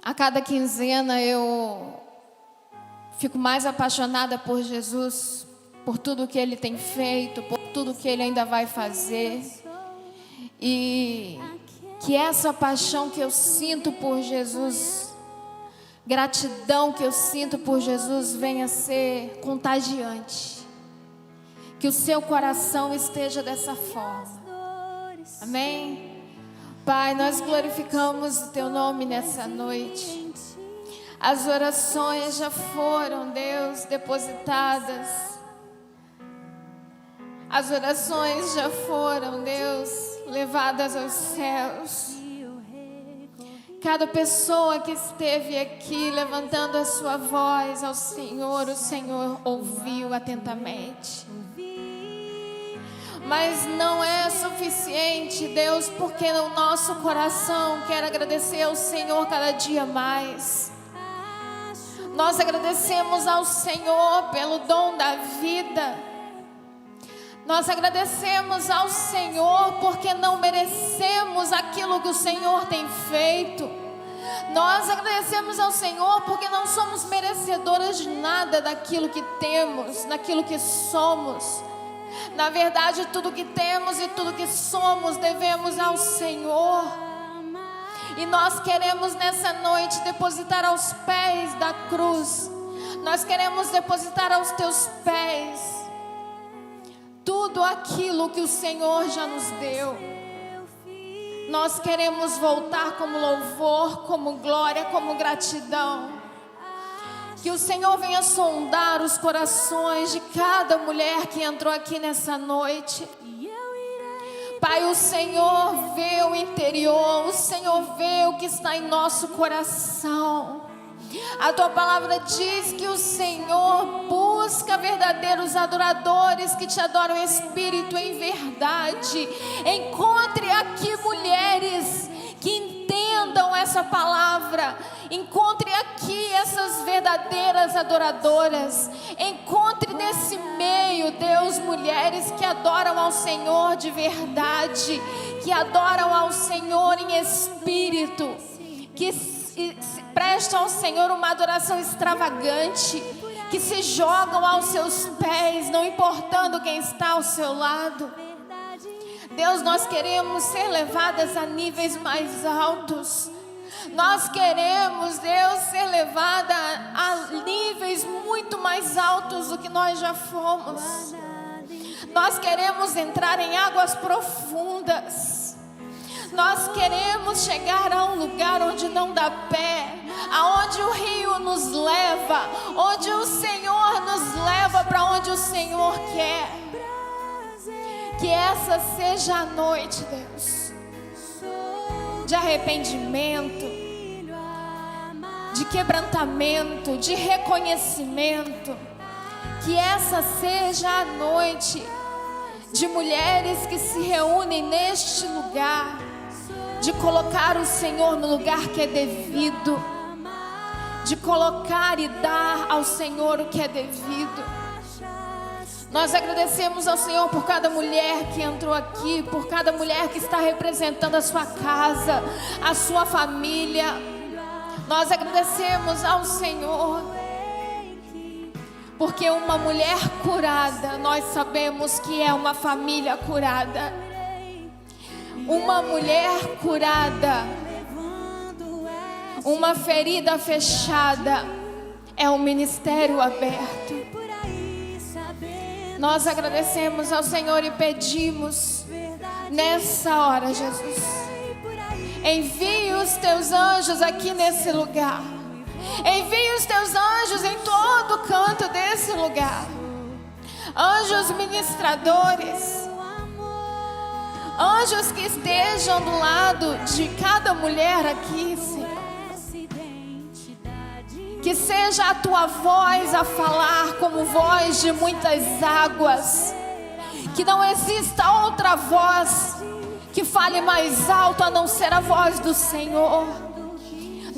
A cada quinzena eu fico mais apaixonada por Jesus, por tudo que Ele tem feito, por tudo que Ele ainda vai fazer. E que essa paixão que eu sinto por Jesus, gratidão que eu sinto por Jesus, venha ser contagiante. Que o seu coração esteja dessa forma. Amém? Pai, nós glorificamos o Teu nome nessa noite. As orações já foram, Deus, depositadas. As orações já foram, Deus, levadas aos céus. Cada pessoa que esteve aqui levantando a sua voz ao Senhor, o Senhor ouviu atentamente. Mas não é suficiente, Deus, porque o nosso coração quer agradecer ao Senhor cada dia mais. Nós agradecemos ao Senhor pelo dom da vida. Nós agradecemos ao Senhor porque não merecemos aquilo que o Senhor tem feito. Nós agradecemos ao Senhor porque não somos merecedoras de nada daquilo que temos, daquilo que somos. Na verdade, tudo que temos e tudo que somos devemos ao Senhor. E nós queremos nessa noite depositar aos pés da cruz. Nós queremos depositar aos Teus pés tudo aquilo que o Senhor já nos deu. Nós queremos voltar como louvor, como glória, como gratidão. Que o Senhor venha sondar os corações de cada mulher que entrou aqui nessa noite. Pai, o Senhor vê o interior, o Senhor vê o que está em nosso coração. A Tua palavra diz que o Senhor busca verdadeiros adoradores que Te adoram em espírito e em verdade. Encontre aqui mulheres que entendam essa palavra. Encontre aqui essas verdadeiras adoradoras. Encontre nesse meio, Deus, mulheres que adoram ao Senhor de verdade, que adoram ao Senhor em espírito, que prestam ao Senhor uma adoração extravagante, que se jogam aos Seus pés, não importando quem está ao seu lado. Deus, nós queremos ser levadas a níveis mais altos. Nós queremos, Deus, ser levada a níveis muito mais altos do que nós já fomos. Nós queremos entrar em águas profundas. Nós queremos chegar a um lugar onde não dá pé, aonde o rio nos leva, onde o Senhor nos leva para onde o Senhor quer. Que essa seja a noite, Deus, de arrependimento, de quebrantamento, de reconhecimento. Que essa seja a noite de mulheres que se reúnem neste lugar, de colocar o Senhor no lugar que é devido, de colocar e dar ao Senhor o que é devido. Nós agradecemos ao Senhor por cada mulher que entrou aqui, por cada mulher que está representando a sua casa, a sua família. Nós agradecemos ao Senhor, porque uma mulher curada, nós sabemos que é uma família curada. Uma mulher curada, uma ferida fechada, é um ministério aberto. Nós agradecemos ao Senhor e pedimos nessa hora, Jesus, envie os Teus anjos aqui nesse lugar. Envie os Teus anjos em todo canto desse lugar. Anjos ministradores, anjos que estejam do lado de cada mulher aqui, Senhor. Que seja a Tua voz a falar como voz de muitas águas. Que não exista outra voz que fale mais alto a não ser a voz do Senhor.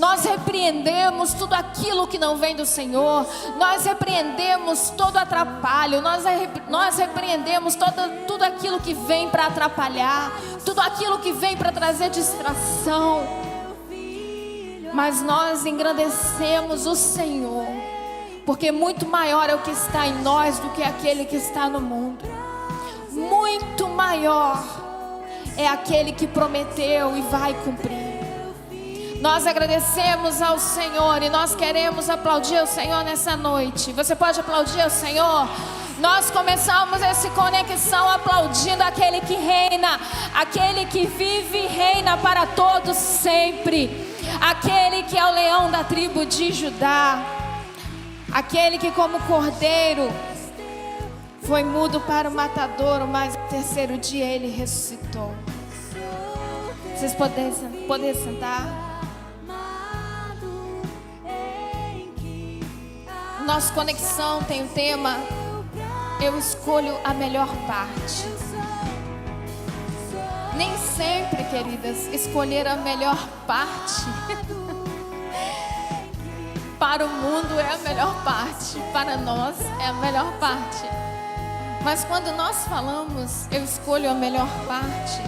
Nós repreendemos tudo aquilo que não vem do Senhor. Nós repreendemos todo atrapalho. Nós repreendemos tudo aquilo que vem para atrapalhar, tudo aquilo que vem para trazer distração. Mas nós engrandecemos o Senhor, porque muito maior é o que está em nós do que aquele que está no mundo. Muito maior é aquele que prometeu e vai cumprir. Nós agradecemos ao Senhor e nós queremos aplaudir o Senhor nessa noite. Você pode aplaudir o Senhor? Nós começamos essa conexão aplaudindo aquele que reina, aquele que vive e reina para todos sempre, aquele que é o leão da tribo de Judá, aquele que como cordeiro foi mudo para o matadouro, mas no terceiro dia ele ressuscitou. Vocês podem sentar? Nossa conexão tem o tema: eu escolho a melhor parte. Nem sempre, queridas, escolher a melhor parte para o mundo é a melhor parte, para nós é a melhor parte. Mas quando nós falamos eu escolho a melhor parte,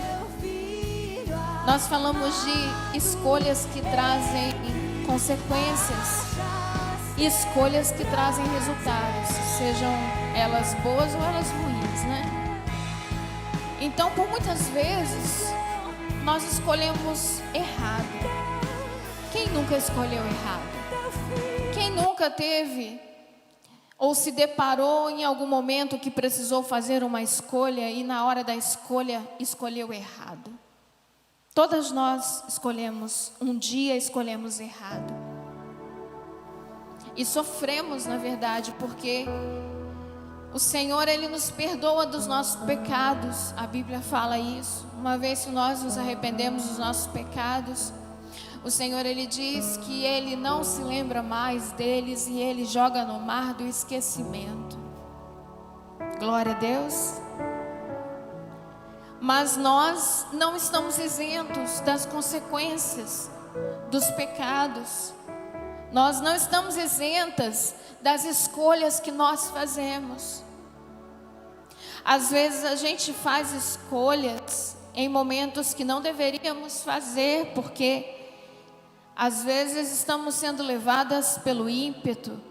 nós falamos de escolhas que trazem consequências e escolhas que trazem resultados, sejam elas boas ou elas ruins, né? Então, por muitas vezes, nós escolhemos errado. Quem nunca escolheu errado? Quem nunca teve ou se deparou em algum momento que precisou fazer uma escolha e na hora da escolha escolheu errado? Todas nós escolhemos, um dia escolhemos errado. E sofremos, na verdade, porque o Senhor, Ele nos perdoa dos nossos pecados. A Bíblia fala isso. Uma vez que nós nos arrependemos dos nossos pecados, o Senhor, Ele diz que Ele não se lembra mais deles e Ele joga no mar do esquecimento. Glória a Deus. Mas nós não estamos isentos das consequências dos pecados. Nós não estamos isentas das escolhas que nós fazemos. Às vezes a gente faz escolhas em momentos que não deveríamos fazer, porque às vezes estamos sendo levadas pelo ímpeto,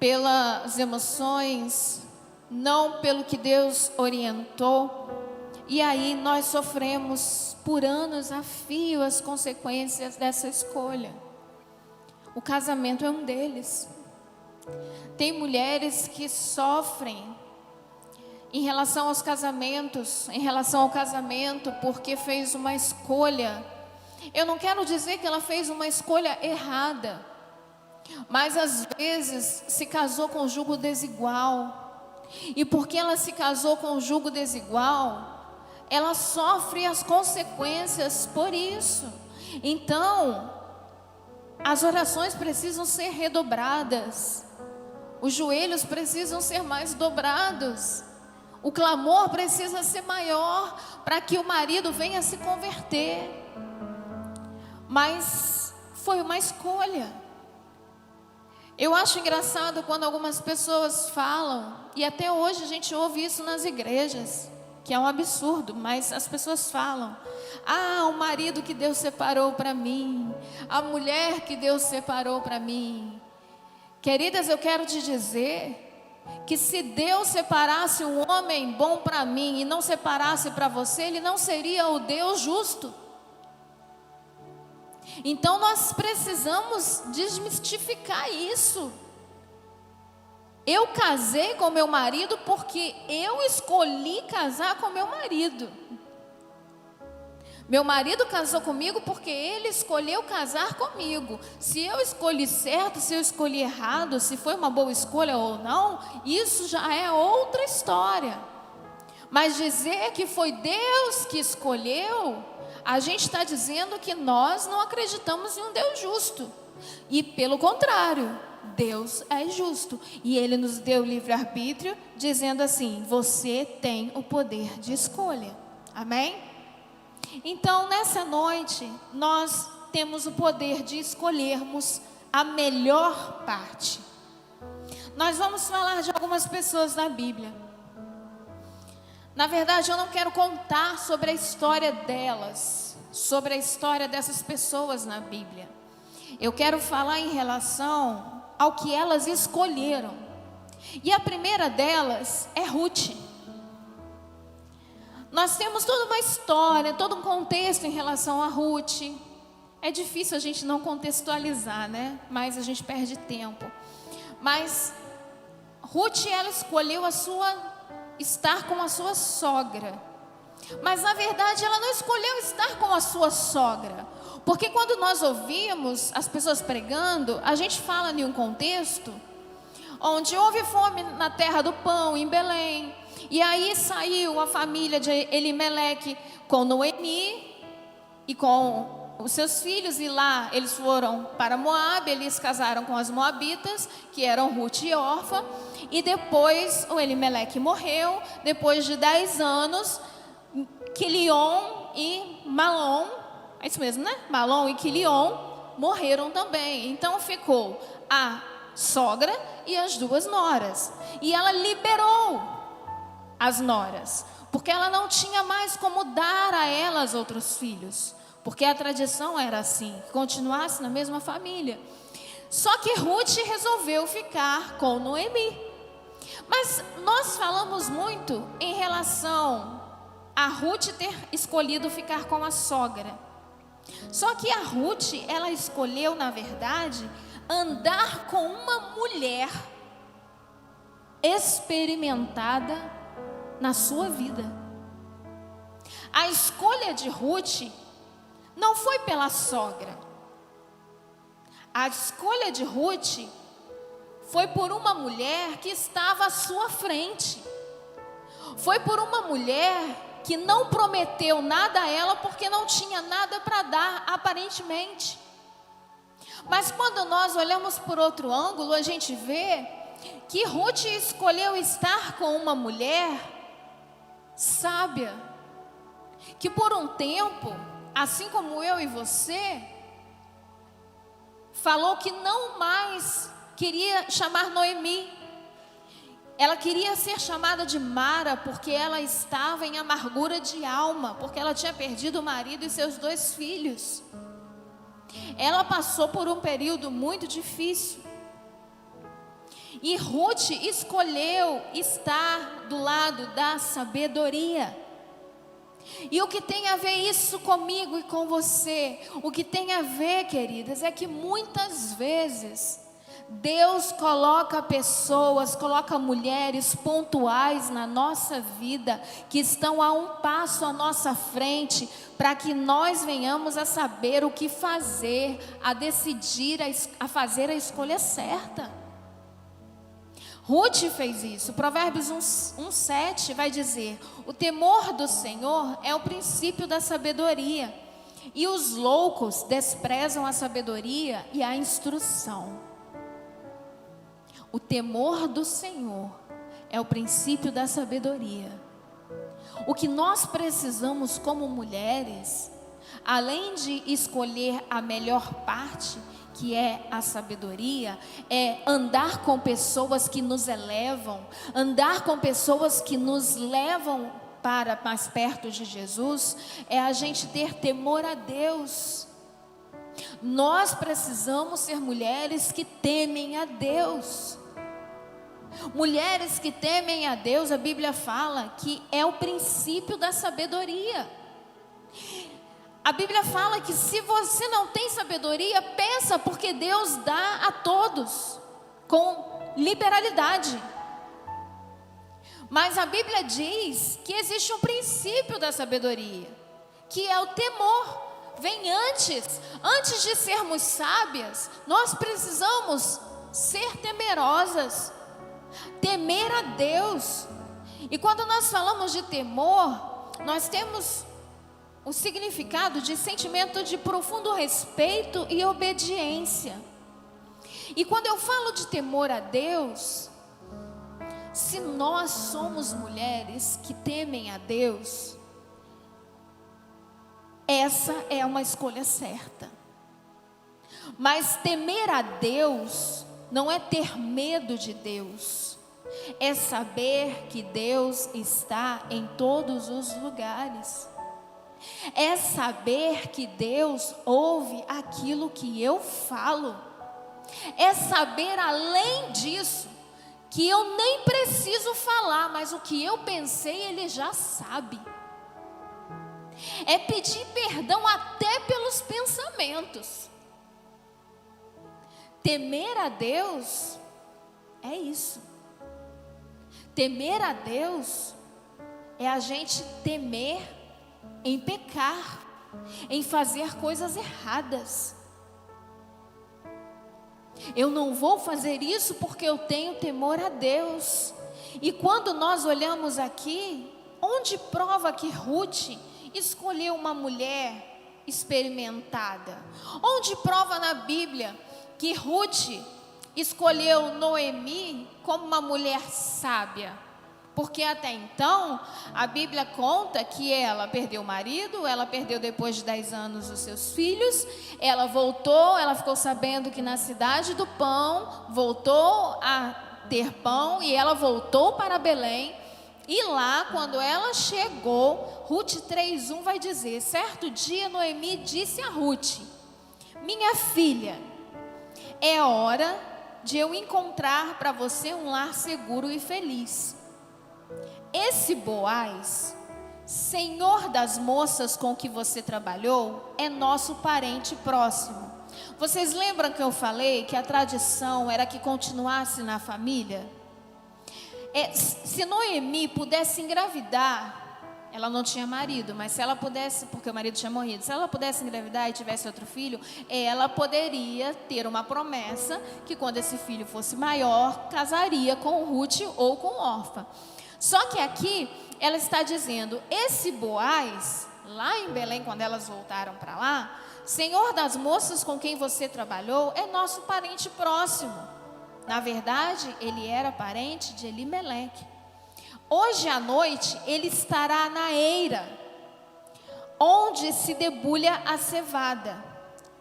pelas emoções, não pelo que Deus orientou. E aí nós sofremos por anos a fio as consequências dessa escolha. O casamento é um deles. Tem mulheres que sofrem em relação aos casamentos, em relação ao casamento, porque fez uma escolha. Eu não quero dizer que ela fez uma escolha errada, mas às vezes se casou com jugo desigual. E porque ela se casou com jugo desigual, ela sofre as consequências por isso. Então, as orações precisam ser redobradas, os joelhos precisam ser mais dobrados, o clamor precisa ser maior para que o marido venha se converter. Mas foi uma escolha. Eu acho engraçado quando algumas pessoas falam, e até hoje a gente ouve isso nas igrejas, que é um absurdo, mas as pessoas falam: ah, o marido que Deus separou para mim, a mulher que Deus separou para mim. Queridas, eu quero te dizer que se Deus separasse um homem bom para mim e não separasse para você, Ele não seria o Deus justo. Então nós precisamos desmistificar isso. Eu casei com meu marido porque eu escolhi casar com meu marido. Meu marido casou comigo porque ele escolheu casar comigo. Se eu escolhi certo, se eu escolhi errado, se foi uma boa escolha ou não, isso já é outra história. Mas dizer que foi Deus que escolheu, a gente está dizendo que nós não acreditamos em um Deus justo. E pelo contrário, Deus é justo. E Ele nos deu livre-arbítrio, dizendo assim: você tem o poder de escolha. Amém? Então, nessa noite, nós temos o poder de escolhermos a melhor parte. Nós vamos falar de algumas pessoas na Bíblia. Na verdade, eu não quero contar sobre a história delas, sobre a história dessas pessoas na Bíblia. Eu quero falar em relação ao que elas escolheram. E a primeira delas é Ruth. Nós temos toda uma história, todo um contexto em relação a Ruth. É difícil a gente não contextualizar, né? Mas a gente perde tempo. Mas Ruth, ela escolheu estar com a sua sogra. Mas na verdade ela não escolheu estar com a sua sogra. Porque quando nós ouvimos as pessoas pregando, a gente fala em um contexto onde houve fome na terra do pão, em Belém. E aí saiu a família de Elimeleque com Noemi e com os seus filhos. E lá eles foram para Moabe, eles casaram com as moabitas, que eram Ruth e Orfa. E depois o Elimeleque morreu, depois de 10 anos, Quilion e Malom, é isso mesmo, né? Malom e Quilion morreram também. Então ficou a sogra e as 2 noras. E ela liberou as noras, porque ela não tinha mais como dar a elas outros filhos, porque a tradição era assim, que continuasse na mesma família. Só que Ruth resolveu ficar com Noemi. Mas nós falamos muito em relação a Ruth ter escolhido ficar com a sogra. Só que a Ruth, ela escolheu, na verdade, andar com uma mulher experimentada na sua vida. A escolha de Ruth não foi pela sogra. A escolha de Ruth foi por uma mulher que estava à sua frente. Foi por uma mulher que não prometeu nada a ela porque não tinha nada para dar, aparentemente. Mas quando nós olhamos por outro ângulo, a gente vê que Ruth escolheu estar com uma mulher sábia, que por um tempo, assim como eu e você, falou que não mais queria chamar Noemi. Ela queria ser chamada de Mara, porque ela estava em amargura de alma, porque ela tinha perdido o marido e seus 2 filhos. Ela passou por um período muito difícil. E Ruth escolheu estar do lado da sabedoria. E o que tem a ver isso comigo e com você? O que tem a ver, queridas, é que muitas vezes Deus coloca pessoas, coloca mulheres pontuais na nossa vida, que estão a um passo à nossa frente, para que nós venhamos a saber o que fazer, a decidir, a fazer a escolha certa. Ruth fez isso. Provérbios 1:7 vai dizer: o temor do Senhor é o princípio da sabedoria, e os loucos desprezam a sabedoria e a instrução. O temor do Senhor é o princípio da sabedoria. O que nós precisamos como mulheres, além de escolher a melhor parte, que é a sabedoria, é andar com pessoas que nos elevam, andar com pessoas que nos levam para mais perto de Jesus, é a gente ter temor a Deus. Nós precisamos ser mulheres que temem a Deus. Mulheres que temem a Deus, a Bíblia fala que é o princípio da sabedoria. A Bíblia fala que se você não tem sabedoria, peça, porque Deus dá a todos com liberalidade. Mas a Bíblia diz que existe um princípio da sabedoria, que é o temor. Vem antes de sermos sábias, nós precisamos ser temerosas, temer a Deus. E quando nós falamos de temor, nós temos o significado de sentimento de profundo respeito e obediência. E quando eu falo de temor a Deus, se nós somos mulheres que temem a Deus, essa é uma escolha certa. Mas temer a Deus não é ter medo de Deus, é saber que Deus está em todos os lugares. É saber que Deus ouve aquilo que eu falo. É saber, além disso, que eu nem preciso falar, mas o que eu pensei Ele já sabe. É pedir perdão até pelos pensamentos. Temer a Deus é isso. Temer a Deus é a gente temer em pecar, em fazer coisas erradas. Eu não vou fazer isso porque eu tenho temor a Deus. E quando nós olhamos aqui, onde prova que Ruth escolheu uma mulher experimentada? Onde prova na Bíblia que Ruth escolheu Noemi como uma mulher sábia? Porque até então, a Bíblia conta que ela perdeu o marido, ela perdeu depois de 10 anos os seus filhos, ela voltou, ela ficou sabendo que na cidade do pão, voltou a ter pão, e ela voltou para Belém, e lá, quando ela chegou, Ruth 3:1 vai dizer: certo dia Noemi disse a Ruth: minha filha, é hora de eu encontrar para você um lar seguro e feliz. Esse Boaz, senhor das moças com que você trabalhou, é nosso parente próximo. Vocês lembram que eu falei que a tradição era que continuasse na família? Se Noemi pudesse engravidar, ela não tinha marido, mas se ela pudesse, porque o marido tinha morrido, se ela pudesse engravidar e tivesse outro filho, ela poderia ter uma promessa que quando esse filho fosse maior, casaria com Ruth ou com Orfa. Só que aqui ela está dizendo: esse Boaz, lá em Belém, quando elas voltaram para lá, senhor das moças com quem você trabalhou, é nosso parente próximo. Na verdade, ele era parente de Elimeleque. Hoje à noite ele estará na eira, onde se debulha a cevada.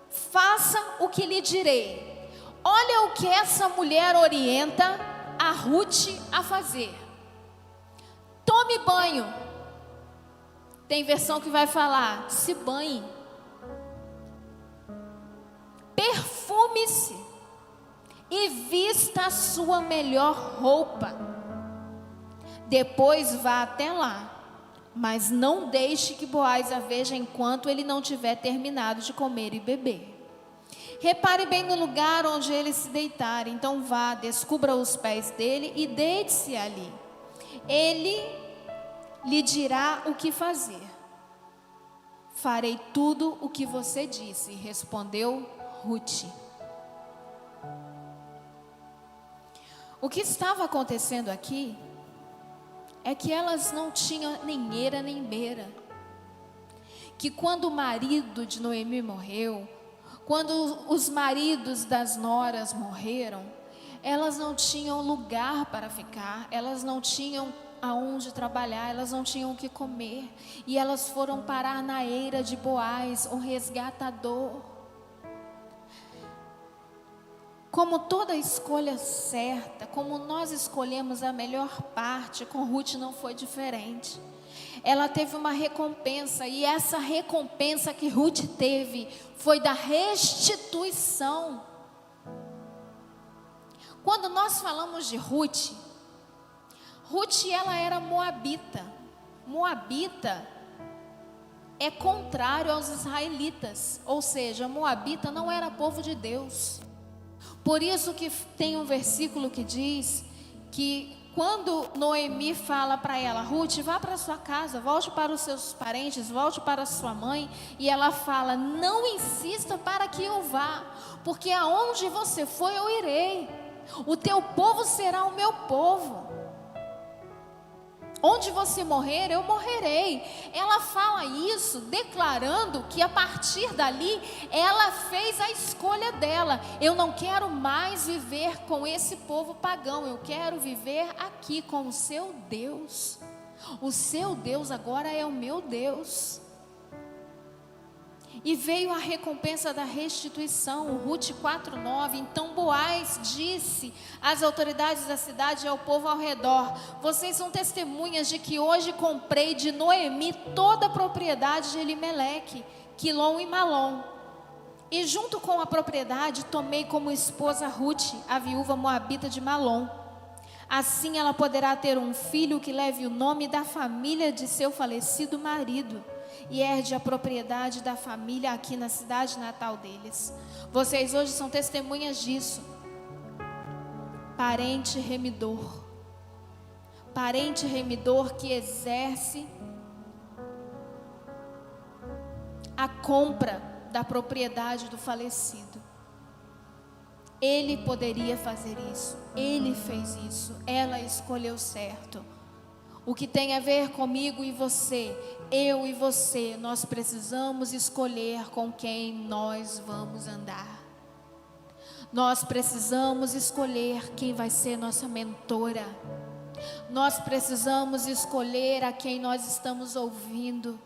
Faça o que lhe direi. Olha o que essa mulher orienta a Ruth a fazer. Tome banho. Tem versão que vai falar: se banhe. Perfume-se e vista a sua melhor roupa. Depois vá até lá, mas não deixe que Boaz a veja enquanto ele não tiver terminado de comer e beber. Repare bem no lugar onde ele se deitar. Então vá, descubra os pés dele e deite-se ali. Ele lhe dirá o que fazer. Farei tudo o que você disse, respondeu Ruth. O que estava acontecendo aqui é que elas não tinham nem eira nem beira. Que quando o marido de Noemi morreu, quando os maridos das noras morreram, elas não tinham lugar para ficar, elas não tinham aonde trabalhar, elas não tinham o que comer, e elas foram parar na eira de Boaz, o resgatador. Como toda escolha certa, como nós escolhemos a melhor parte, com Ruth não foi diferente. Ela teve uma recompensa, e essa recompensa que Ruth teve foi da restituição. Quando nós falamos de Ruth, ela era moabita. Moabita é contrário aos israelitas, ou seja, moabita não era povo de Deus. Por isso que tem um versículo que diz que quando Noemi fala para ela: Ruth, vá para sua casa, volte para os seus parentes, volte para sua mãe, e ela fala: não insista para que eu vá, porque aonde você for eu irei, o teu povo será o meu povo. Onde você morrer, eu morrerei. Ela fala isso declarando que a partir dali ela fez a escolha dela. Eu não quero mais viver com esse povo pagão, eu quero viver aqui com o seu Deus. O seu Deus agora é o meu Deus. E veio a recompensa da restituição, Rute 4:9. Então Boaz disse às autoridades da cidade e ao povo ao redor: vocês são testemunhas de que hoje comprei de Noemi toda a propriedade de Elimeleque, Quilom e Malom. E junto com a propriedade tomei como esposa Rute, a viúva moabita de Malom. Assim ela poderá ter um filho que leve o nome da família de seu falecido marido e herde a propriedade da família aqui na cidade natal deles. Vocês hoje são testemunhas disso. Parente remidor que exerce a compra da propriedade do falecido. Ele poderia fazer isso, ele fez isso, ela escolheu certo. O que tem a ver comigo e você, eu e você, nós precisamos escolher com quem nós vamos andar. Nós precisamos escolher quem vai ser nossa mentora. Nós precisamos escolher a quem nós estamos ouvindo.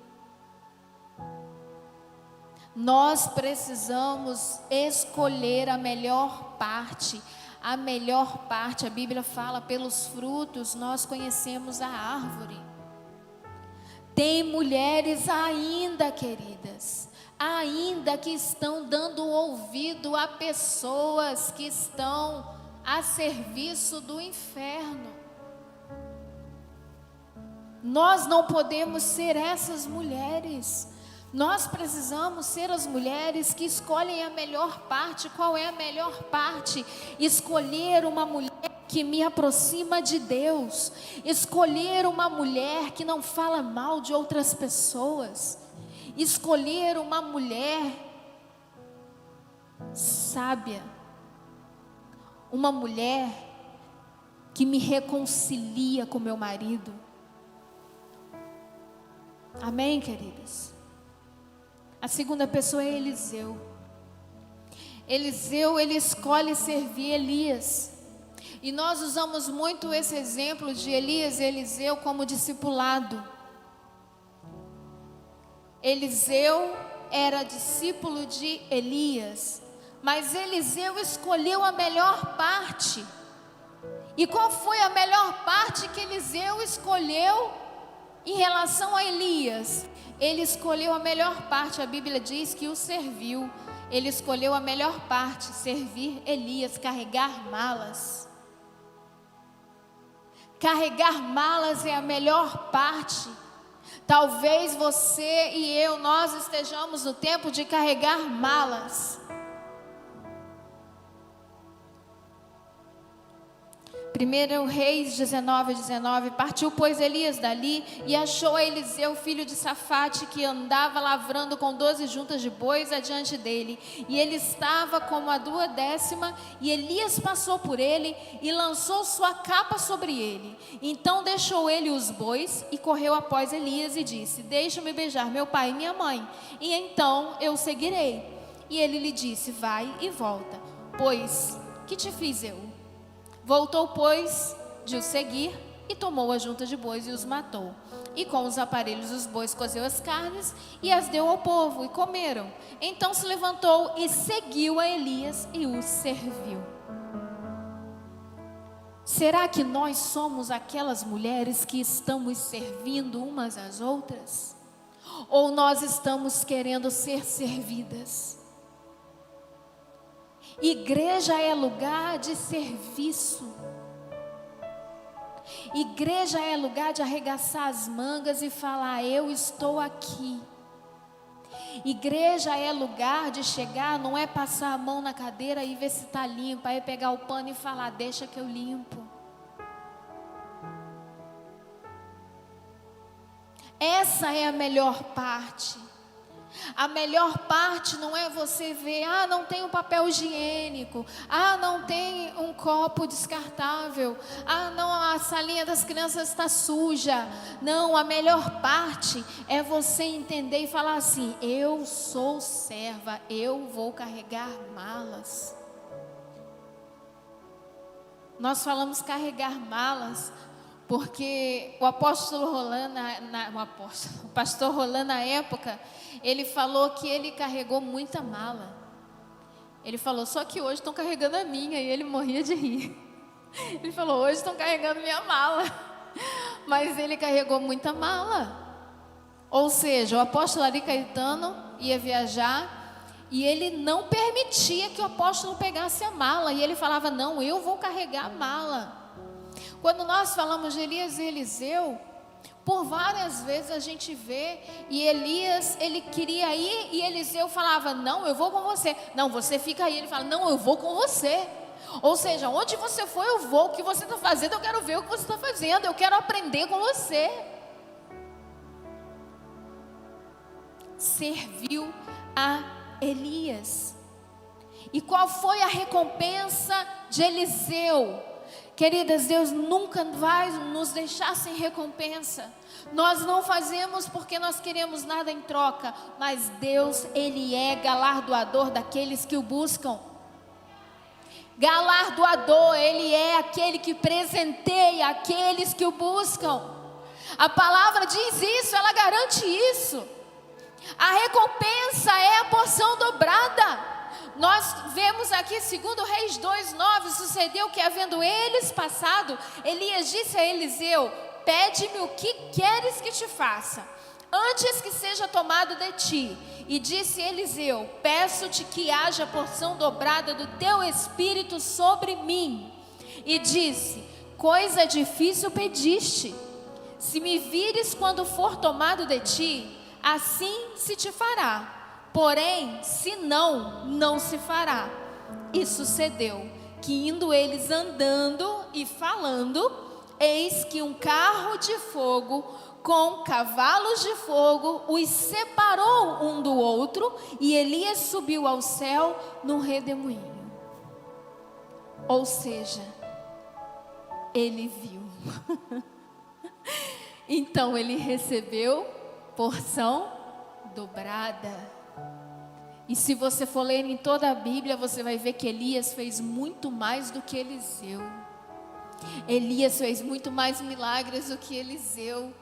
Nós precisamos escolher a melhor parte. A melhor parte, a Bíblia fala, pelos frutos nós conhecemos a árvore. Tem mulheres ainda, queridas, ainda que estão dando ouvido a pessoas que estão a serviço do inferno. Nós não podemos ser essas mulheres. Nós precisamos ser as mulheres que escolhem a melhor parte. Qual é a melhor parte? Escolher uma mulher que me aproxima de Deus. Escolher uma mulher que não fala mal de outras pessoas. Escolher uma mulher sábia. Uma mulher que me reconcilia com meu marido. Amém, queridas? A segunda pessoa é Eliseu. Eliseu, ele escolhe servir Elias. E nós usamos muito esse exemplo de Elias e Eliseu como discipulado. Eliseu era discípulo de Elias, mas Eliseu escolheu a melhor parte. E qual foi a melhor parte que Eliseu escolheu em relação a Elias? Ele escolheu a melhor parte. A Bíblia diz que o serviu. Ele escolheu a melhor parte, servir Elias, carregar malas. Carregar malas é a melhor parte. Talvez você e eu, nós estejamos no tempo de carregar malas. 1 Reis 19:19. Partiu, pois, Elias dali e achou a Eliseu, filho de Safate, que andava lavrando com 12 juntas de bois adiante dele. E ele estava como a 12ª, e Elias passou por ele e lançou sua capa sobre ele. Então deixou ele os bois e correu após Elias e disse: deixa-me beijar meu pai e minha mãe, e então eu seguirei. E ele lhe disse: vai e volta, pois que te fiz eu? Voltou, pois, de o seguir, e tomou a junta de bois e os matou. E com os aparelhos dos bois cozeu as carnes e as deu ao povo, e comeram. Então se levantou e seguiu a Elias e os serviu. Será que nós somos aquelas mulheres que estamos servindo umas às outras? Ou nós estamos querendo ser servidas? Igreja é lugar de serviço. Igreja é lugar de arregaçar as mangas e falar: eu estou aqui. Igreja é lugar de chegar, não é passar a mão na cadeira e ver se está limpa, aí pegar o pano e falar: deixa que eu limpo. Essa é a melhor parte. A melhor parte não é você ver: ah, não tem um papel higiênico, ah, não tem um copo descartável, ah, não, a salinha das crianças está suja. Não, a melhor parte é você entender e falar assim: eu sou serva, eu vou carregar malas. Nós falamos carregar malas Porque o apóstolo Roland, o pastor Roland na época, ele falou que ele carregou muita mala. Ele falou, só que hoje estão carregando a minha, e ele morria de rir. Ele falou, hoje estão carregando minha mala. Mas ele carregou muita mala. Ou seja, o apóstolo Ari Caetano ia viajar e ele não permitia que o apóstolo pegasse a mala. E ele falava, não, eu vou carregar a mala. Quando nós falamos de Elias e Eliseu, por várias vezes a gente vê, e Elias, ele queria ir, e Eliseu falava, não, eu vou com você. Não, você fica aí. Ele fala, não, eu vou com você. Ou seja, onde você for eu vou, o que você está fazendo, eu quero ver o que você está fazendo, eu quero aprender com você. Serviu a Elias. E qual foi a recompensa de Eliseu? Queridas, Deus nunca vai nos deixar sem recompensa. Nós não fazemos porque nós queremos nada em troca, mas Deus, Ele é galardoador daqueles que o buscam. Galardoador, Ele é aquele que presenteia aqueles que o buscam. A palavra diz isso, ela garante isso. A recompensa é a porção dobrada. Nós vemos aqui, segundo Reis 2:9, sucedeu que, havendo eles passado, Elias disse a Eliseu, pede-me o que queres que te faça, antes que seja tomado de ti. E disse Eliseu, peço-te que haja porção dobrada do teu espírito sobre mim. E disse, coisa difícil pediste, se me vires quando for tomado de ti, assim se te fará. Porém, se não, não se fará. E sucedeu que, indo eles andando e falando, eis que um carro de fogo com cavalos de fogo os separou um do outro, e Elias subiu ao céu num redemoinho. Ou seja, ele viu. Então ele recebeu porção dobrada. E se você for ler em toda a Bíblia, você vai ver que Elias fez muito mais do que Eliseu. Elias fez muito mais milagres do que Eliseu.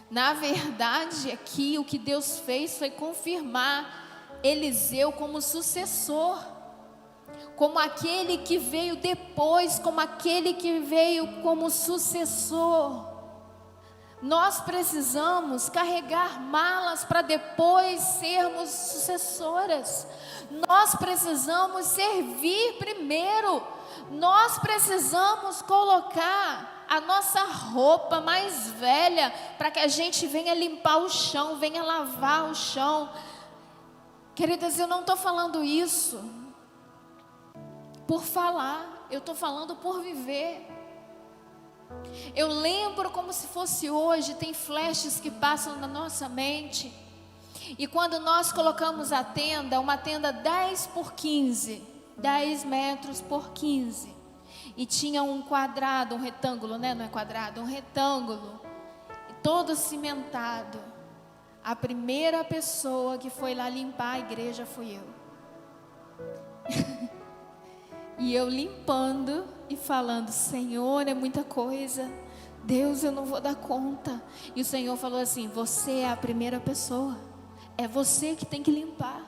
Na verdade, aqui o que Deus fez foi confirmar Eliseu como sucessor, como aquele que veio depois, como aquele que veio como sucessor. Nós precisamos carregar malas para depois sermos sucessoras. Nós precisamos servir primeiro. Nós precisamos colocar a nossa roupa mais velha para que a gente venha limpar o chão, venha lavar o chão. Queridas, eu não estou falando isso por falar, eu estou falando por viver. Eu lembro como se fosse hoje, tem flashes que passam na nossa mente. E quando nós colocamos a tenda, uma tenda 10 por 15, 10 metros por 15, e tinha um quadrado, um retângulo, né? Não é quadrado, um retângulo, todo cimentado. A primeira pessoa que foi lá limpar a igreja fui eu. E eu limpando e falando, Senhor, é muita coisa, Deus, eu não vou dar conta. E o Senhor falou assim, você é a primeira pessoa, é você que tem que limpar.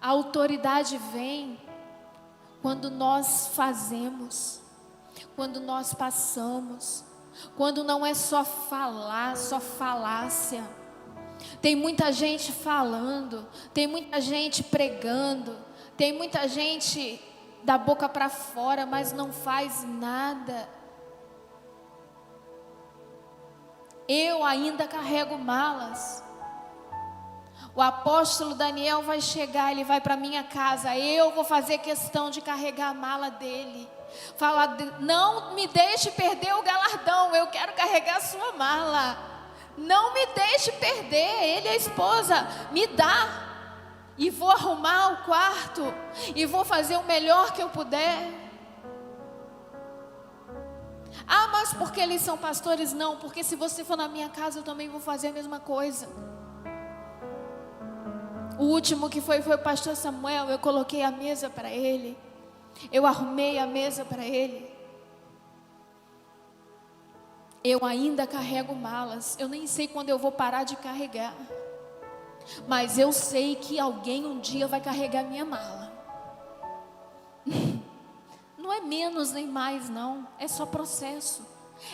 A autoridade vem quando nós fazemos, quando nós passamos, quando não é só falar, só falácia. Tem muita gente falando, tem muita gente pregando, tem muita gente da boca para fora, mas não faz nada. Eu ainda carrego malas. O apóstolo Daniel vai chegar, ele vai para minha casa, eu vou fazer questão de carregar a mala dele. Falar, não me deixe perder o galardão, eu quero carregar a sua mala. Não me deixe perder, ele é a esposa, me dá. E vou arrumar o quarto, e vou fazer o melhor que eu puder. Ah, mas porque eles são pastores? Não, porque se você for na minha casa, eu também vou fazer a mesma coisa. O último que foi o pastor Samuel, eu coloquei a mesa para ele. Eu arrumei a mesa para ele. Eu ainda carrego malas. Eu nem sei quando eu vou parar de carregar. Mas eu sei que alguém um dia vai carregar minha mala. Não é menos nem mais, não. É só processo.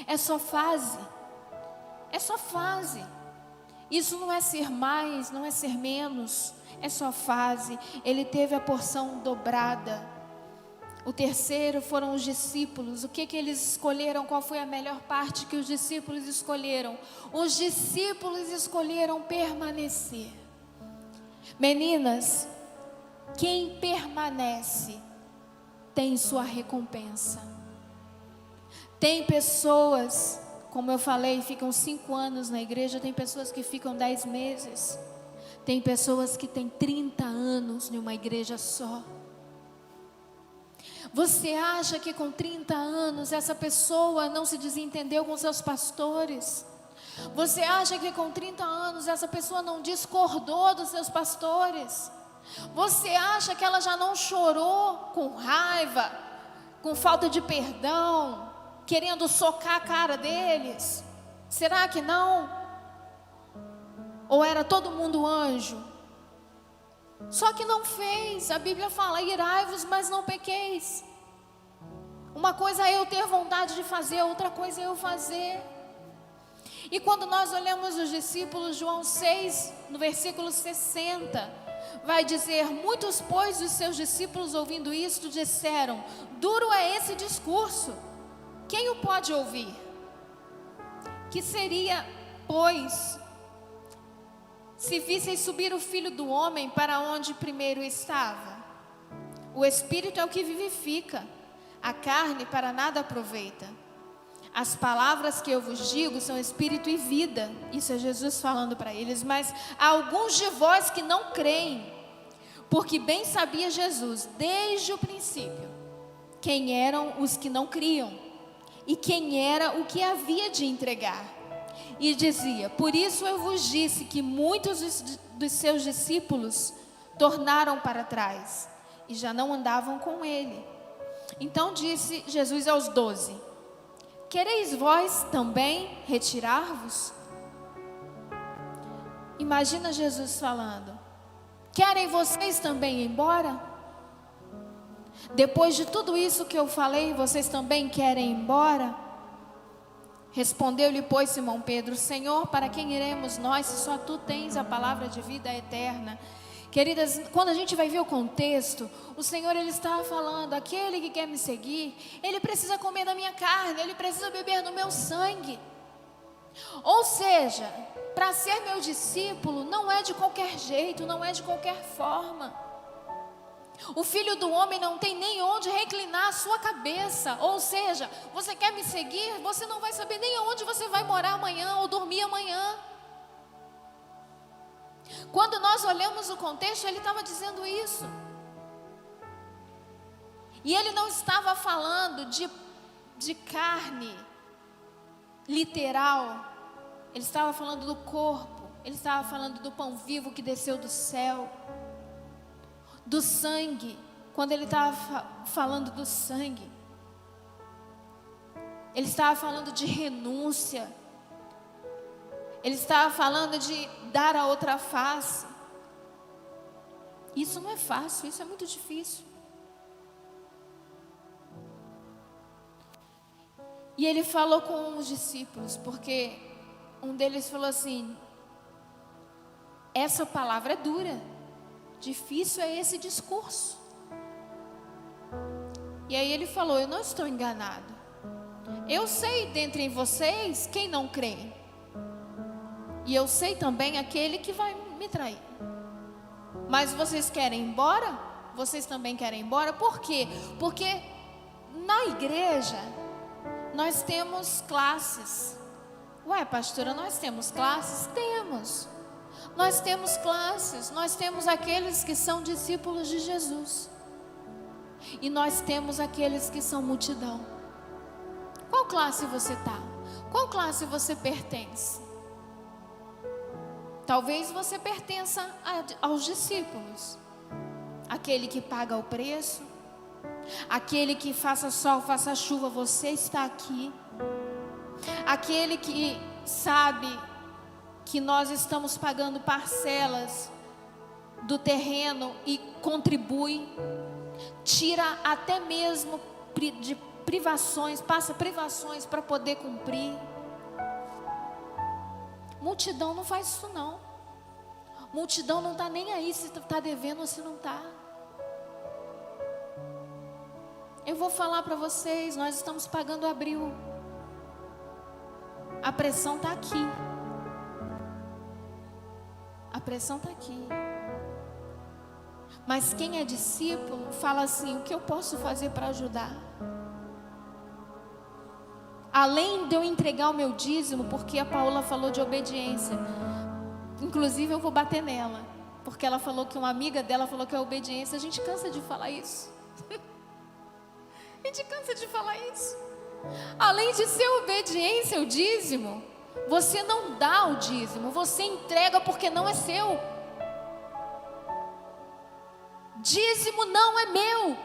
É só fase. É só fase. Isso não é ser mais, não é ser menos. É só fase. Ele teve a porção dobrada. O terceiro foram os discípulos. O que eles escolheram? Qual foi a melhor parte que os discípulos escolheram? Os discípulos escolheram permanecer. Meninas, quem permanece tem sua recompensa. Tem pessoas, como eu falei, ficam 5 anos na igreja. Tem pessoas que ficam 10 meses. Tem pessoas que têm 30 anos em uma igreja só. Você acha que com 30 anos essa pessoa não se desentendeu com seus pastores? Você acha que com 30 anos essa pessoa não discordou dos seus pastores? Você acha que ela já não chorou com raiva, com falta de perdão, querendo socar a cara deles? Será que não? Ou era todo mundo anjo? Só que não fez. A Bíblia fala: irai-vos, mas não pequeis. Uma coisa é eu ter vontade de fazer, outra coisa é eu fazer. E quando nós olhamos os discípulos, João 6, no versículo 60, vai dizer: muitos, pois, dos seus discípulos, ouvindo isto, disseram: duro é esse discurso, quem o pode ouvir? Que seria, pois, se visseis subir o Filho do Homem para onde primeiro estava? O Espírito é o que vivifica, a carne para nada aproveita. As palavras que eu vos digo são espírito e vida. Isso é Jesus falando para eles. Mas há alguns de vós que não creem, porque bem sabia Jesus, desde o princípio, quem eram os que não criam e quem era o que havia de entregar. E dizia: por isso eu vos disse que muitos dos seus discípulos tornaram para trás e já não andavam com ele. Então disse Jesus aos 12: quereis vós também retirar-vos? Imagina Jesus falando: querem vocês também ir embora? Depois de tudo isso que eu falei, vocês também querem ir embora? Respondeu-lhe, pois, Simão Pedro: Senhor, para quem iremos nós, se só tu tens a palavra de vida eterna? Queridas, quando a gente vai ver o contexto, o Senhor, Ele estava falando: aquele que quer me seguir, ele precisa comer da minha carne, ele precisa beber do meu sangue. Ou seja, para ser meu discípulo, não é de qualquer jeito, não é de qualquer forma. O Filho do Homem não tem nem onde reclinar a sua cabeça. Ou seja, você quer me seguir, você não vai saber nem onde você vai morar amanhã ou dormir amanhã. Quando nós olhamos o contexto, ele estava dizendo isso. E ele não estava falando de carne literal. Ele estava falando do corpo. Ele estava falando do pão vivo que desceu do céu. Do sangue. Quando ele estava falando do sangue, ele estava falando de renúncia. Ele estava falando de dar a outra face. Isso não é fácil, isso é muito difícil. E ele falou com os discípulos, porque um deles falou assim: essa palavra é dura, difícil é esse discurso. E aí ele falou: eu não estou enganado. Eu sei dentre vocês quem não crê. E eu sei também aquele que vai me trair. Mas vocês querem ir embora? Vocês também querem ir embora? Por quê? Porque na igreja nós temos classes. Ué, pastora, nós temos classes? Temos. Nós temos classes. Nós temos aqueles que são discípulos de Jesus. E nós temos aqueles que são multidão. Qual classe você está? Qual classe você pertence? Talvez você pertença aos discípulos. Aquele que paga o preço. Aquele que faça sol, faça chuva, você está aqui. Aquele que sabe que nós estamos pagando parcelas do terreno e contribui, tira até mesmo de privações, passa privações para poder cumprir. Multidão não faz isso não. Multidão não está nem aí se está devendo ou se não está. Eu vou falar para vocês, nós estamos pagando abril. A pressão está aqui. A pressão está aqui. Mas quem é discípulo fala assim: o que eu posso fazer para ajudar? Além de eu entregar o meu dízimo, porque a Paula falou de obediência. Inclusive eu vou bater nela, porque ela falou que uma amiga dela falou que é obediência. A gente cansa de falar isso. A gente cansa de falar isso. Além de ser obediência, o dízimo, você não dá o dízimo, você entrega porque não é seu. Dízimo não é meu.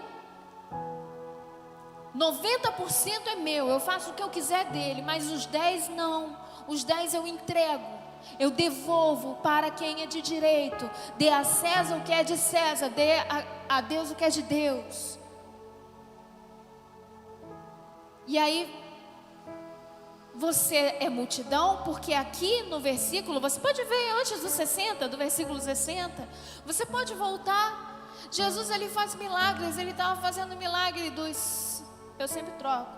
90% é meu, eu faço o que eu quiser dele, mas os 10 não. Os 10 eu entrego, eu devolvo para quem é de direito. Dê a César o que é de César, dê a Deus o que é de Deus. E aí, você é multidão, porque aqui no versículo, você pode ver antes do 60, do versículo 60, você pode voltar. Jesus, ele faz milagres, ele estava fazendo milagre dos, eu sempre troco,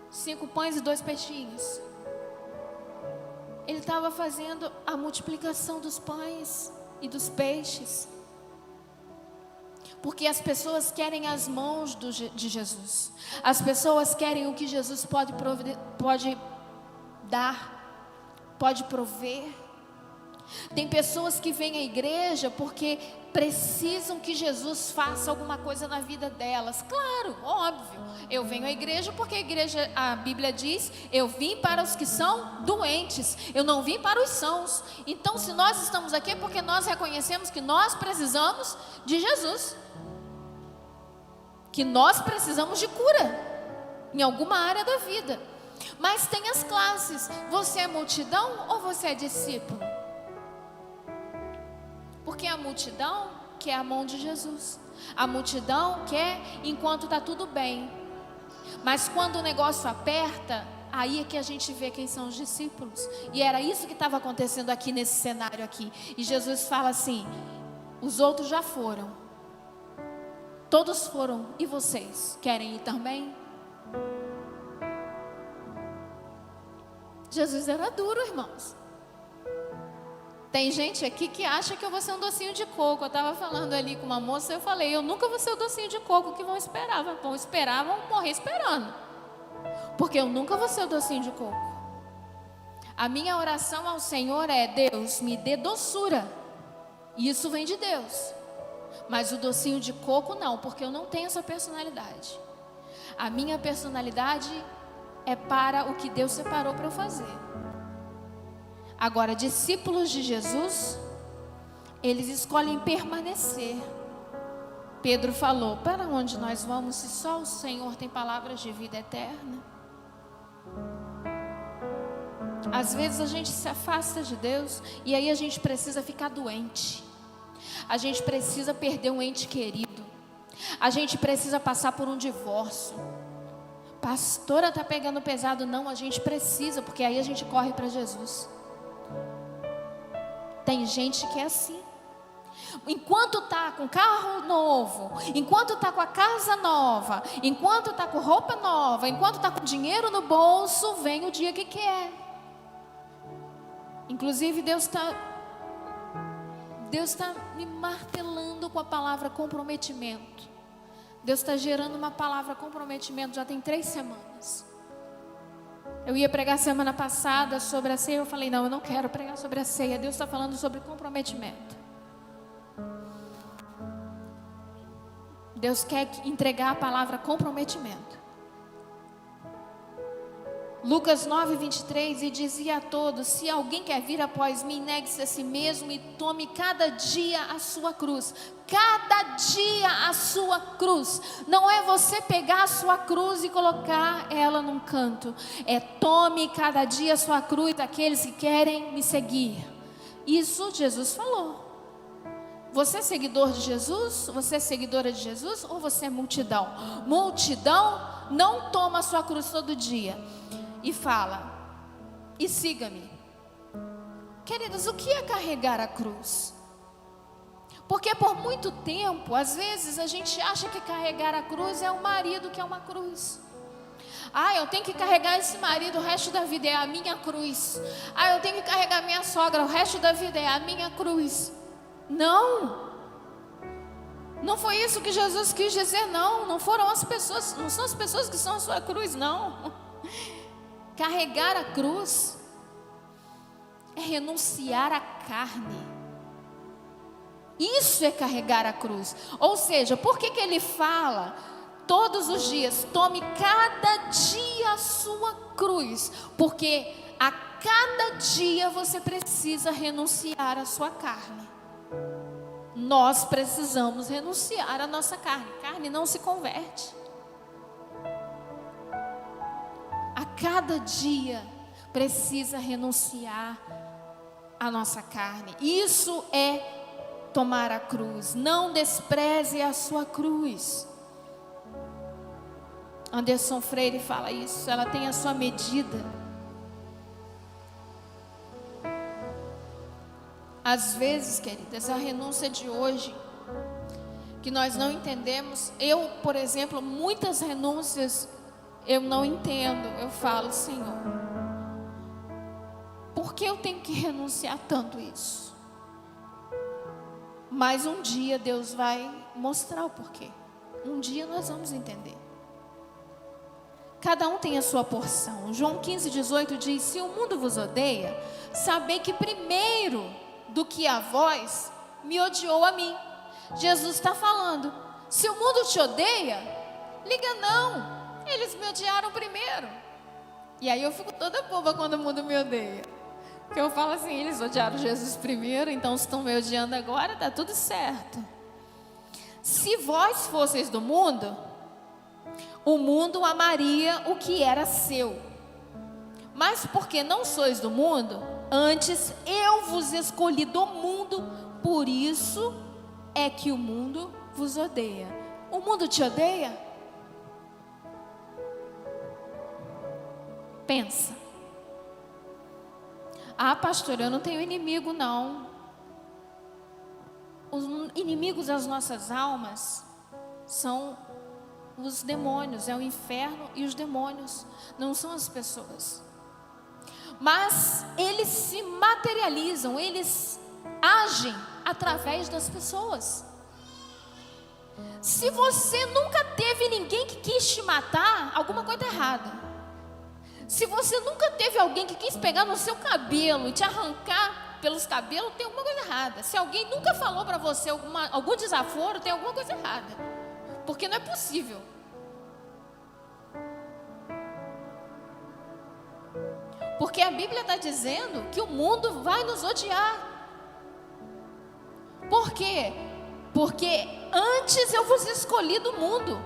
5 pães e 2 peixinhos. Ele estava fazendo a multiplicação dos pães e dos peixes. Porque as pessoas querem as mãos de Jesus. As pessoas querem o que Jesus pode dar, pode prover. Tem pessoas que vêm à igreja porque precisam que Jesus faça alguma coisa na vida delas. Claro, óbvio. Eu venho à igreja porque a Bíblia diz: eu vim para os que são doentes, eu não vim para os sãos. Então, se nós estamos aqui é porque nós reconhecemos que nós precisamos de Jesus, que nós precisamos de cura em alguma área da vida. Mas tem as classes. Você é multidão ou você é discípulo? Porque a multidão quer a mão de Jesus. A multidão quer enquanto está tudo bem. Mas quando o negócio aperta, aí é que a gente vê quem são os discípulos. E era isso que estava acontecendo aqui nesse cenário aqui. E Jesus fala assim: os outros já foram, todos foram, e vocês querem ir também? Jesus era duro, irmãos. Tem gente aqui que acha que eu vou ser um docinho de coco. Eu estava falando ali com uma moça, eu falei: eu nunca vou ser o docinho de coco que vão esperar. Vão esperar, vão morrer esperando. Porque eu nunca vou ser o docinho de coco. A minha oração ao Senhor é: Deus, me dê doçura. E isso vem de Deus. Mas o docinho de coco não, porque eu não tenho essa personalidade. A minha personalidade é para o que Deus separou para eu fazer. Agora, discípulos de Jesus, eles escolhem permanecer. Pedro falou: para onde nós vamos se só o Senhor tem palavras de vida eterna? Às vezes a gente se afasta de Deus e aí a gente precisa ficar doente. A gente precisa perder um ente querido. A gente precisa passar por um divórcio. Pastora, está pegando pesado? Não, a gente precisa, porque aí a gente corre para Jesus. Tem gente que é assim. Enquanto está com carro novo, enquanto está com a casa nova, enquanto está com roupa nova, enquanto está com dinheiro no bolso, vem o dia que quer. Inclusive Deus está me martelando com a palavra comprometimento. Deus está gerando uma palavra comprometimento já tem 3 semanas. Eu ia pregar semana passada sobre a ceia, eu falei: não, eu não quero pregar sobre a ceia. Deus está falando sobre comprometimento. Deus quer entregar a palavra comprometimento. Lucas 9, 23, e dizia a todos: se alguém quer vir após mim, negue-se a si mesmo e tome cada dia a sua cruz. Cada dia a sua cruz. Não é você pegar a sua cruz e colocar ela num canto. É tome cada dia a sua cruz, aqueles que querem me seguir. Isso Jesus falou. Você é seguidor de Jesus? Você é seguidora de Jesus? Ou você é multidão? Multidão não toma a sua cruz todo dia e fala: e siga-me. Queridos, o que é carregar a cruz? Porque por muito tempo, às vezes a gente acha que carregar a cruz é o marido que é uma cruz. Eu tenho que carregar esse marido o resto da vida, é a minha cruz. Eu tenho que carregar minha sogra o resto da vida, é a minha cruz. Não foi isso que Jesus quis dizer, não foram as pessoas, não são as pessoas que são a sua cruz, não. Carregar a cruz é renunciar à carne. Isso é carregar a cruz. Ou seja, por que ele fala todos os dias, tome cada dia a sua cruz? Porque a cada dia você precisa renunciar à sua carne. Nós precisamos renunciar à nossa carne. Carne não se converte. A cada dia precisa renunciar à nossa carne. Isso é tomar a cruz. Não despreze a sua cruz. Anderson Freire fala isso. Ela tem a sua medida. Às vezes, queridas, a renúncia de hoje, que nós não entendemos. Eu, por exemplo, muitas renúncias eu não entendo. Eu falo: Senhor, por que eu tenho que renunciar tanto isso? Mas um dia Deus vai mostrar o porquê. Um dia nós vamos entender. Cada um tem a sua porção. João 15, 18 diz: se o mundo vos odeia, sabei que primeiro do que a vós, me odiou a mim. Jesus está falando: se o mundo te odeia, liga não, eles me odiaram primeiro. E aí eu fico toda boba quando o mundo me odeia. Porque eu falo assim: eles odiaram Jesus primeiro, então se estão me odiando agora, está tudo certo. Se vós fosseis do mundo, o mundo amaria o que era seu. Mas porque não sois do mundo, antes eu vos escolhi do mundo, por isso é que o mundo vos odeia. O mundo te odeia? Pensa. Pastor, eu não tenho inimigo não. Os inimigos das nossas almas são os demônios, é o inferno e os demônios, não são as pessoas. Mas eles se materializam, eles agem através das pessoas. Se você nunca teve ninguém que quis te matar, alguma coisa errada. Se você nunca teve alguém que quis pegar no seu cabelo e te arrancar pelos cabelos, tem alguma coisa errada. Se alguém nunca falou para você algum desaforo, tem alguma coisa errada. Porque não é possível. Porque a Bíblia está dizendo que o mundo vai nos odiar. Por quê? Porque antes eu vos escolhi do mundo.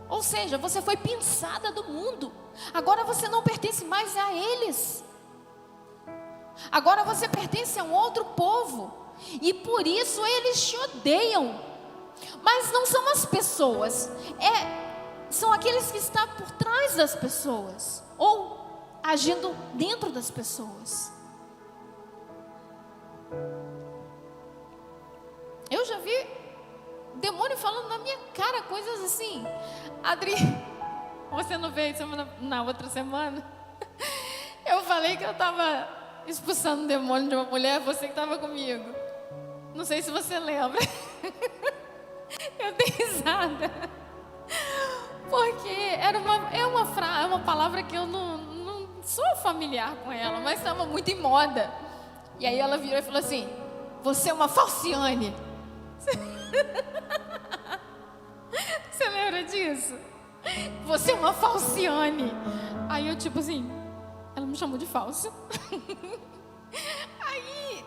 Ou seja, você foi pinçada do mundo. Agora você não pertence mais a eles. Agora você pertence a um outro povo. E por isso eles te odeiam. Mas não são as pessoas. São aqueles que estão por trás das pessoas. Ou agindo dentro das pessoas. Eu já vi demônio falando na minha cara coisas assim. Adri, você não veio na outra semana? Eu falei que eu estava expulsando o demônio de uma mulher, você que estava comigo. Não sei se você lembra. Eu dei risada. Porque é uma palavra que eu não sou familiar com ela, mas estava muito em moda. E aí ela virou e falou assim: você é uma falciane. Você lembra disso? Você é uma falciane. Aí eu tipo assim, ela me chamou de falsa. Aí,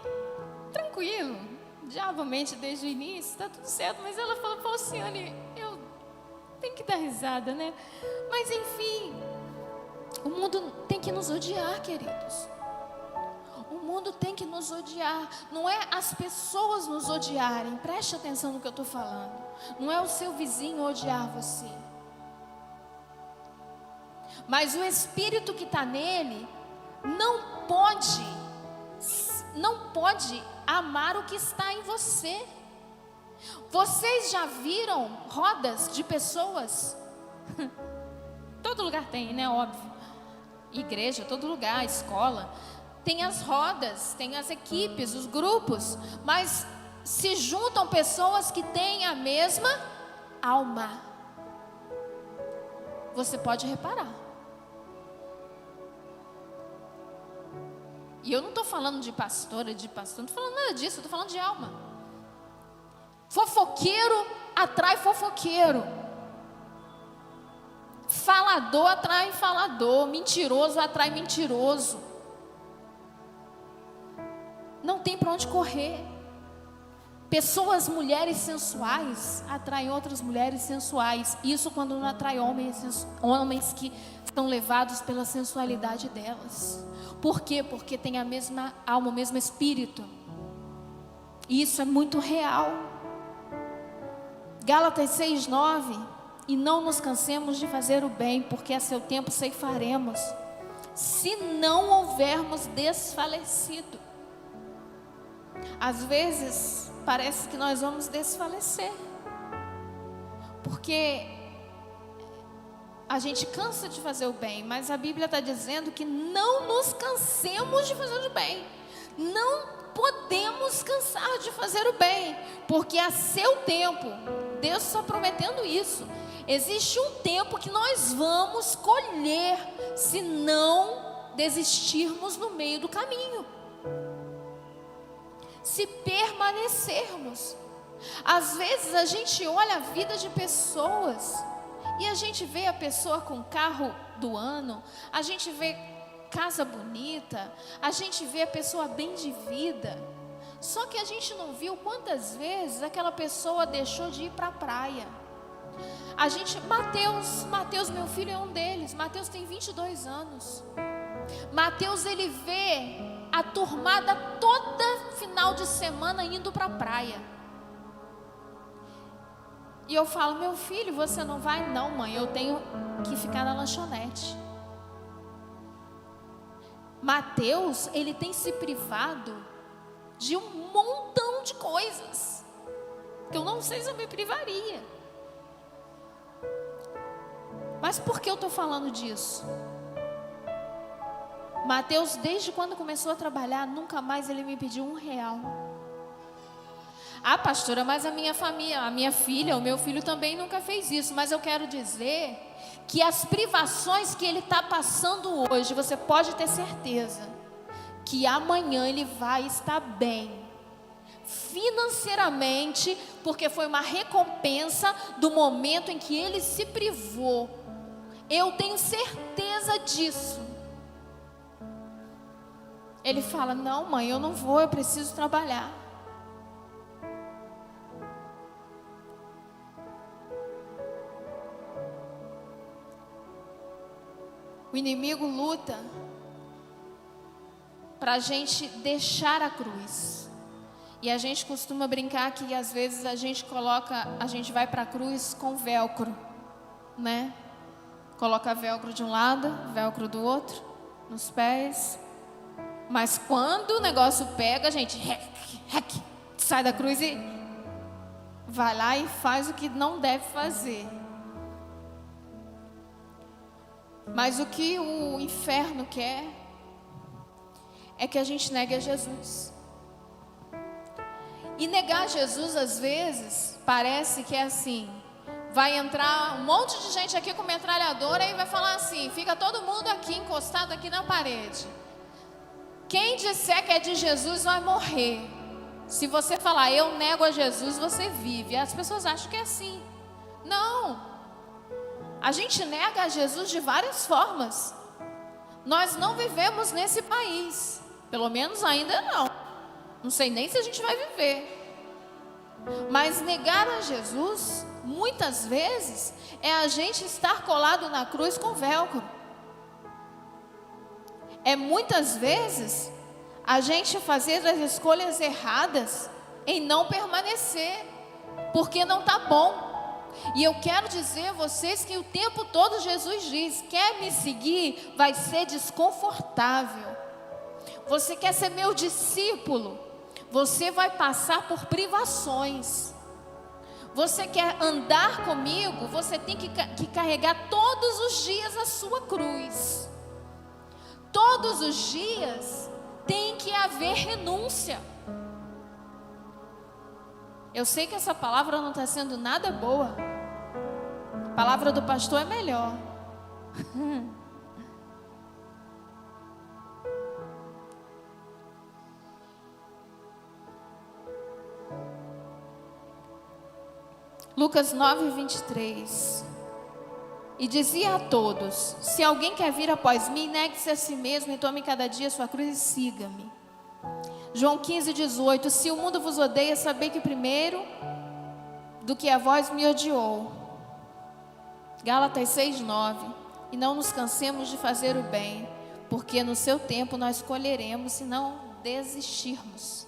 tranquilo, diabamente desde o início, tá tudo certo. Mas ela falou, falciane, eu tenho que dar risada, né? Mas enfim, o mundo tem que nos odiar, queridos. O mundo tem que nos odiar. Não é as pessoas nos odiarem. Preste atenção no que eu estou falando. Não é o seu vizinho odiar você. Mas o espírito que está nele não pode amar o que está em você. Vocês já viram rodas de pessoas? Todo lugar tem, né? Óbvio. Igreja, todo lugar, escola. Tem as rodas, tem as equipes, os grupos. Mas se juntam pessoas que têm a mesma alma. Você pode reparar. E eu não estou falando de pastora, não estou falando nada disso, eu estou falando de alma. Fofoqueiro atrai fofoqueiro. Falador atrai falador. Mentiroso atrai mentiroso. Não tem para onde correr. Pessoas, mulheres sensuais atraem outras mulheres sensuais. Isso quando não atrai homens que estão levados pela sensualidade delas. Por quê? Porque tem a mesma alma, o mesmo espírito. E isso é muito real. Gálatas 6:9. E não nos cansemos de fazer o bem, porque a seu tempo ceifaremos, se não houvermos desfalecido. Às vezes parece que nós vamos desfalecer, porque a gente cansa de fazer o bem, mas a Bíblia está dizendo que não nos cansemos de fazer o bem. Não podemos cansar de fazer o bem, porque a seu tempo, Deus está prometendo isso. Existe um tempo que nós vamos colher, se não desistirmos no meio do caminho. Se permanecermos. Às vezes a gente olha a vida de pessoas e a gente vê a pessoa com carro do ano, a gente vê casa bonita, a gente vê a pessoa bem de vida. Só que a gente não viu quantas vezes aquela pessoa deixou de ir para a praia. Mateus, meu filho é um deles. Mateus tem 22 anos. Mateus, ele vê a turmada toda final de semana indo para a praia. E eu falo, meu filho, você não vai? Não, mãe, eu tenho que ficar na lanchonete. Mateus, ele tem se privado de um montão de coisas que eu não sei se eu me privaria. Mas por que eu estou falando disso? Mateus, desde quando começou a trabalhar, nunca mais ele me pediu R$1. Ah, pastora, mas a minha família, a minha filha, o meu filho também nunca fez isso. Mas eu quero dizer que as privações que ele está passando hoje, você pode ter certeza que amanhã ele vai estar bem financeiramente, porque foi uma recompensa do momento em que ele se privou. Eu tenho certeza disso. Ele fala, não, mãe, eu não vou, eu preciso trabalhar. O inimigo luta para a gente deixar a cruz. E a gente costuma brincar que às vezes a gente vai para a cruz com velcro, né? Coloca velcro de um lado, velcro do outro, nos pés. Mas quando o negócio pega, a gente sai da cruz e vai lá e faz o que não deve fazer. Mas o que o inferno quer é que a gente negue a Jesus. E negar Jesus, às vezes, parece que é assim: vai entrar um monte de gente aqui com metralhadora e vai falar assim, fica todo mundo aqui encostado aqui na parede. Quem disser que é de Jesus vai morrer. Se você falar, eu nego a Jesus, você vive. As pessoas acham que é assim. Não. A gente nega a Jesus de várias formas. Nós não vivemos nesse país, pelo menos ainda não. Não sei nem se a gente vai viver. Mas negar a Jesus, muitas vezes, é a gente estar colado na cruz com velcro. É muitas vezes a gente fazer as escolhas erradas em não permanecer, porque não está bom. E eu quero dizer a vocês que o tempo todo Jesus diz: quer me seguir, vai ser desconfortável. Você quer ser meu discípulo, você vai passar por privações. Você quer andar comigo, você tem que carregar todos os dias a sua cruz. Todos os dias tem que haver renúncia. Eu sei que essa palavra não está sendo nada boa. A palavra do pastor é melhor. Lucas 9, 23. E dizia a todos: se alguém quer vir após mim, negue-se a si mesmo e tome cada dia a sua cruz e siga-me. João 15, 18. Se o mundo vos odeia, sabei que primeiro do que a vós me odiou. Gálatas 6, 9. E não nos cansemos de fazer o bem, porque no seu tempo nós colheremos, se não desistirmos.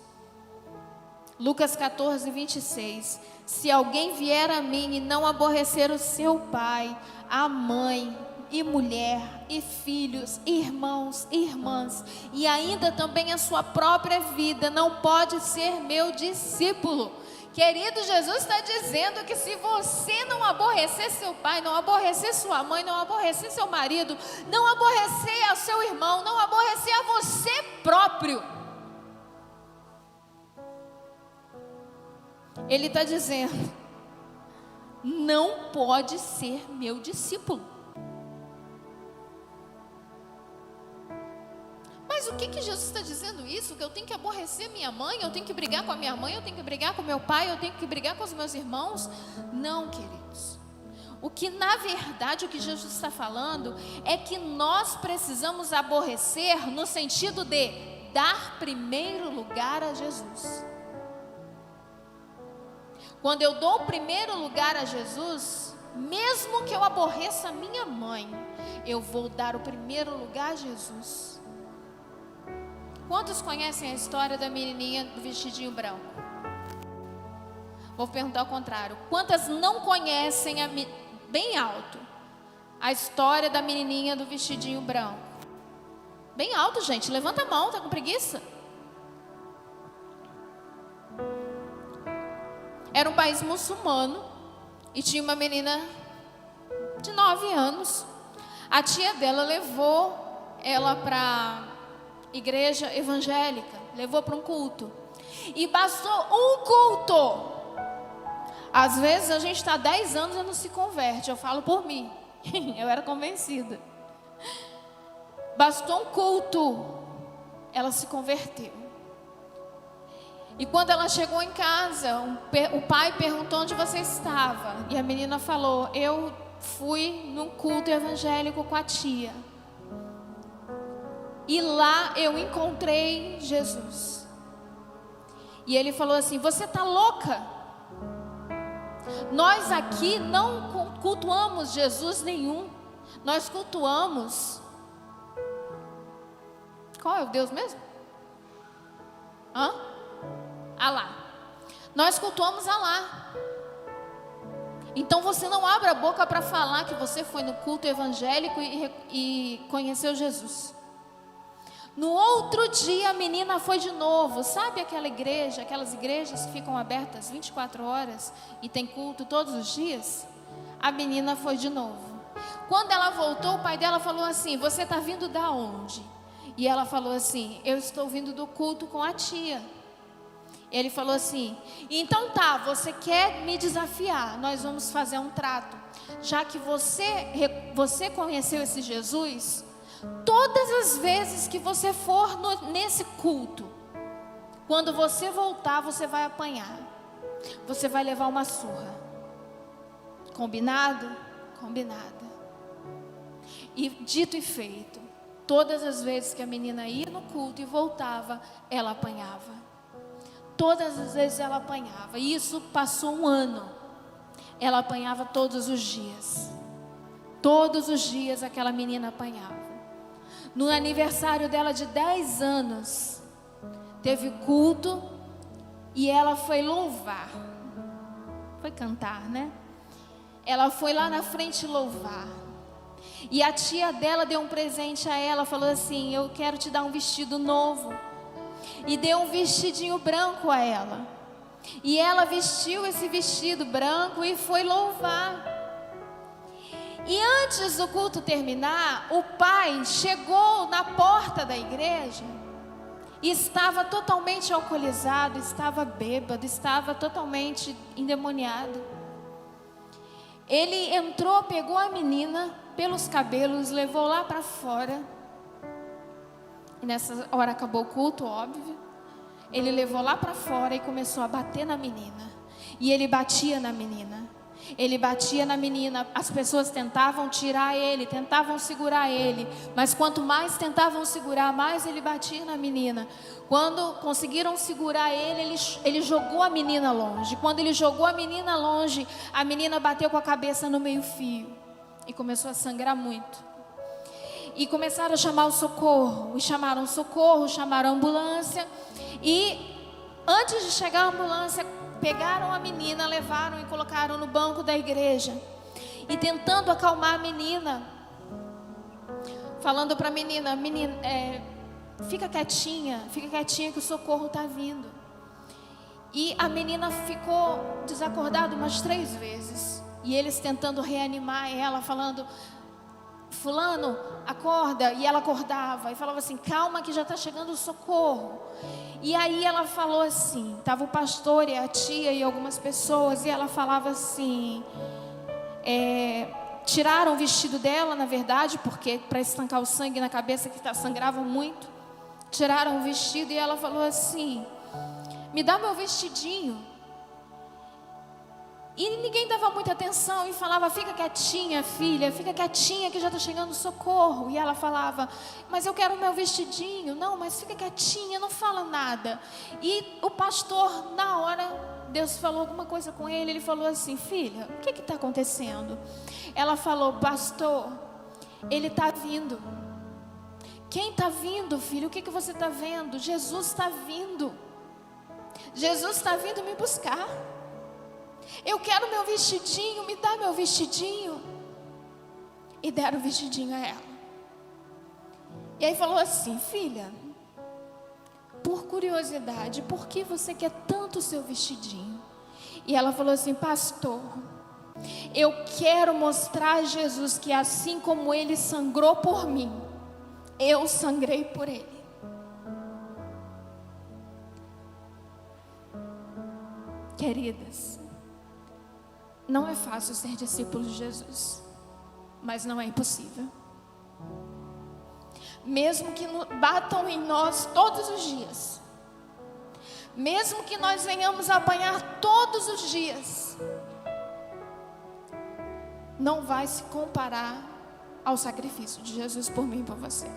Lucas 14, 26. Se alguém vier a mim e não aborrecer o seu pai, a mãe, e mulher, e filhos, e irmãos, e irmãs, e ainda também a sua própria vida, não pode ser meu discípulo. Querido, Jesus está dizendo que se você não aborrecer seu pai, não aborrecer sua mãe, não aborrecer seu marido, não aborrecer ao seu irmão, não aborrecer a você próprio, Ele está dizendo: não pode ser meu discípulo. Mas o que Jesus está dizendo isso? Que eu tenho que aborrecer minha mãe, eu tenho que brigar com a minha mãe, eu tenho que brigar com meu pai, eu tenho que brigar com os meus irmãos? Não, queridos. O que na verdade o que Jesus está falando é que nós precisamos aborrecer no sentido de dar primeiro lugar a Jesus. Quando eu dou o primeiro lugar a Jesus, mesmo que eu aborreça a minha mãe, eu vou dar o primeiro lugar a Jesus. Quantos conhecem a história da menininha do vestidinho branco? Vou perguntar ao contrário. Quantas não conhecem, bem alto, a história da menininha do vestidinho branco? Bem alto, gente. Levanta a mão, tá com preguiça? Era um país muçulmano e tinha uma menina de 9 anos. A tia dela levou ela para igreja evangélica, levou para um culto. E bastou um culto. Às vezes a gente está 10 anos e não se converte. Eu falo por mim. Eu era convencida. Bastou um culto, ela se converteu. E quando ela chegou em casa, o pai perguntou onde você estava. E a menina falou: eu fui num culto evangélico com a tia. E lá eu encontrei Jesus. E ele falou assim: você está louca? Nós aqui não cultuamos Jesus nenhum. Nós cultuamos... Qual é o Deus mesmo? Alá. Nós cultuamos Alá. Então você não abre a boca para falar que você foi no culto evangélico e conheceu Jesus. No outro dia a menina foi de novo. Sabe aquelas igrejas que ficam abertas 24 horas e tem culto todos os dias? A menina foi de novo. Quando ela voltou, o pai dela falou assim: você está vindo da onde? E ela falou assim: eu estou vindo do culto com a tia. Ele falou assim: então tá, você quer me desafiar? Nós vamos fazer um trato. Já que você conheceu esse Jesus, todas as vezes que você for nesse culto, quando você voltar, você vai apanhar. Você vai levar uma surra. Combinado? combinada. E dito e feito, todas as vezes que a menina ia no culto e voltava, ela apanhava. Todas as vezes ela apanhava. E isso passou um ano. Ela apanhava todos os dias. Todos os dias aquela menina apanhava. No aniversário dela de 10 anos, teve culto e ela foi louvar. Foi cantar, né? Ela foi lá na frente louvar. E a tia dela deu um presente a ela, falou assim: eu quero te dar um vestido novo. E deu um vestidinho branco a ela. E ela vestiu esse vestido branco e foi louvar. E antes do culto terminar, o pai chegou na porta da igreja e estava totalmente alcoolizado, estava bêbado, estava totalmente endemoniado. Ele entrou, pegou a menina pelos cabelos, levou lá para fora. E nessa hora acabou o culto, óbvio. Ele levou lá para fora e começou a bater na menina. E ele batia na menina. Ele batia na menina, as pessoas tentavam tirar ele, tentavam segurar ele, mas quanto mais tentavam segurar, mais ele batia na menina. Quando conseguiram segurar ele jogou a menina longe. Quando ele jogou a menina longe, a menina bateu com a cabeça no meio-fio e começou a sangrar muito. E começaram a chamar o socorro, e chamaram o socorro, chamaram a ambulância. E antes de chegar a ambulância, pegaram a menina, levaram e colocaram no banco da igreja. E tentando acalmar a menina, falando para a menina, fica quietinha que o socorro está vindo. E a menina ficou desacordada umas 3 vezes. E eles tentando reanimar ela, falando: fulano, acorda. E ela acordava e falava assim: calma que já está chegando o socorro. E aí ela falou assim, estava o pastor e a tia e algumas pessoas, e ela falava assim, tiraram o vestido dela, na verdade, porque para estancar o sangue na cabeça, que sangrava muito. Tiraram o vestido e ela falou assim: me dá meu vestidinho. E ninguém dava muita atenção e falava: fica quietinha, filha, fica quietinha que já está chegando socorro. E ela falava: mas eu quero meu vestidinho. Não, mas fica quietinha, não fala nada. E o pastor, na hora, Deus falou alguma coisa com ele. Ele falou assim: filha, o que está acontecendo? Ela falou: pastor, ele está vindo. Quem está vindo, filho? O que você está vendo? Jesus está vindo. Jesus está vindo me buscar. Eu quero meu vestidinho, me dá meu vestidinho. E deram o vestidinho a ela. E aí falou assim: filha, por curiosidade, por que você quer tanto o seu vestidinho? E ela falou assim: pastor, eu quero mostrar a Jesus que assim como ele sangrou por mim, eu sangrei por ele. Queridas, não é fácil ser discípulo de Jesus, mas não é impossível. Mesmo que batam em nós todos os dias, mesmo que nós venhamos a apanhar todos os dias, não vai se comparar ao sacrifício de Jesus por mim e por você.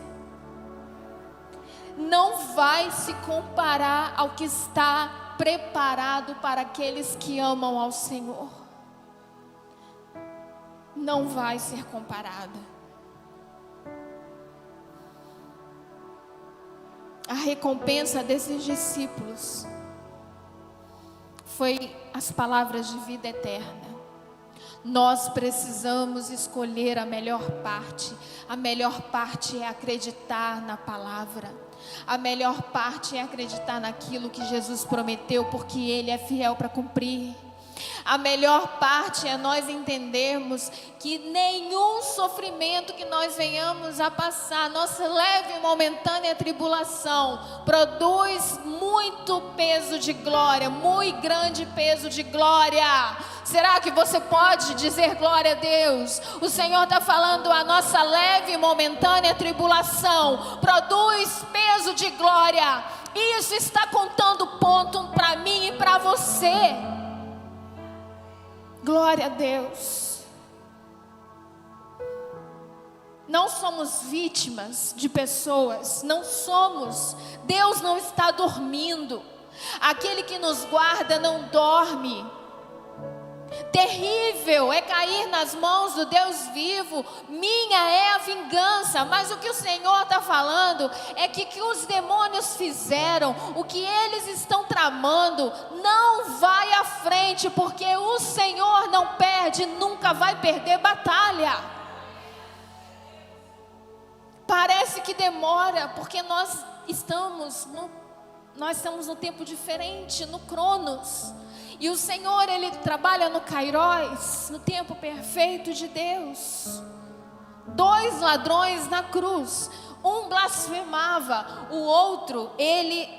Não vai se comparar ao que está preparado para aqueles que amam ao Senhor. Não vai ser comparada. A recompensa desses discípulos foi as palavras de vida eterna. Nós precisamos escolher a melhor parte. A melhor parte é acreditar na palavra. A melhor parte é acreditar naquilo que Jesus prometeu, porque Ele é fiel para cumprir. A melhor parte é nós entendermos que nenhum sofrimento que nós venhamos a passar, nossa leve e momentânea tribulação, produz muito peso de glória, muito grande peso de glória. Será que você pode dizer glória a Deus? O Senhor está falando: a nossa leve e momentânea tribulação produz peso de glória. Isso está contando ponto para mim e para você. Glória a Deus. não somos vítimas de pessoas, não somos. Deus não está dormindo. Aquele que nos guarda não dorme. Terrível é cair nas mãos do Deus vivo. Minha é a vingança. Mas o que o Senhor está falando é que os demônios fizeram, o que eles estão tramando, não vai à frente, porque o Senhor não perde, nunca vai perder batalha. Parece que demora, porque nós estamos no tempo diferente, no Cronos. E o Senhor, Ele trabalha no Kairos, no tempo perfeito de Deus. 2 ladrões na cruz. Um blasfemava, o outro, ele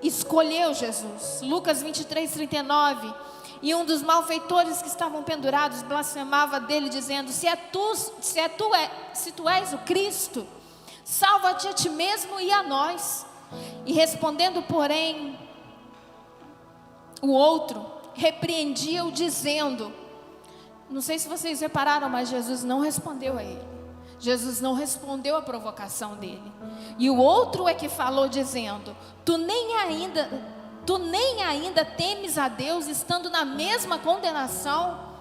escolheu Jesus. Lucas 23:39. E um dos malfeitores que estavam pendurados blasfemava dele, dizendo: se tu és o Cristo, salva-te a ti mesmo e a nós. E respondendo, porém, o outro repreendia-o, dizendo, não sei se vocês repararam, mas Jesus não respondeu a ele. Jesus não respondeu à provocação dele. E o outro é que falou, dizendo: tu nem ainda temes a Deus, estando na mesma condenação?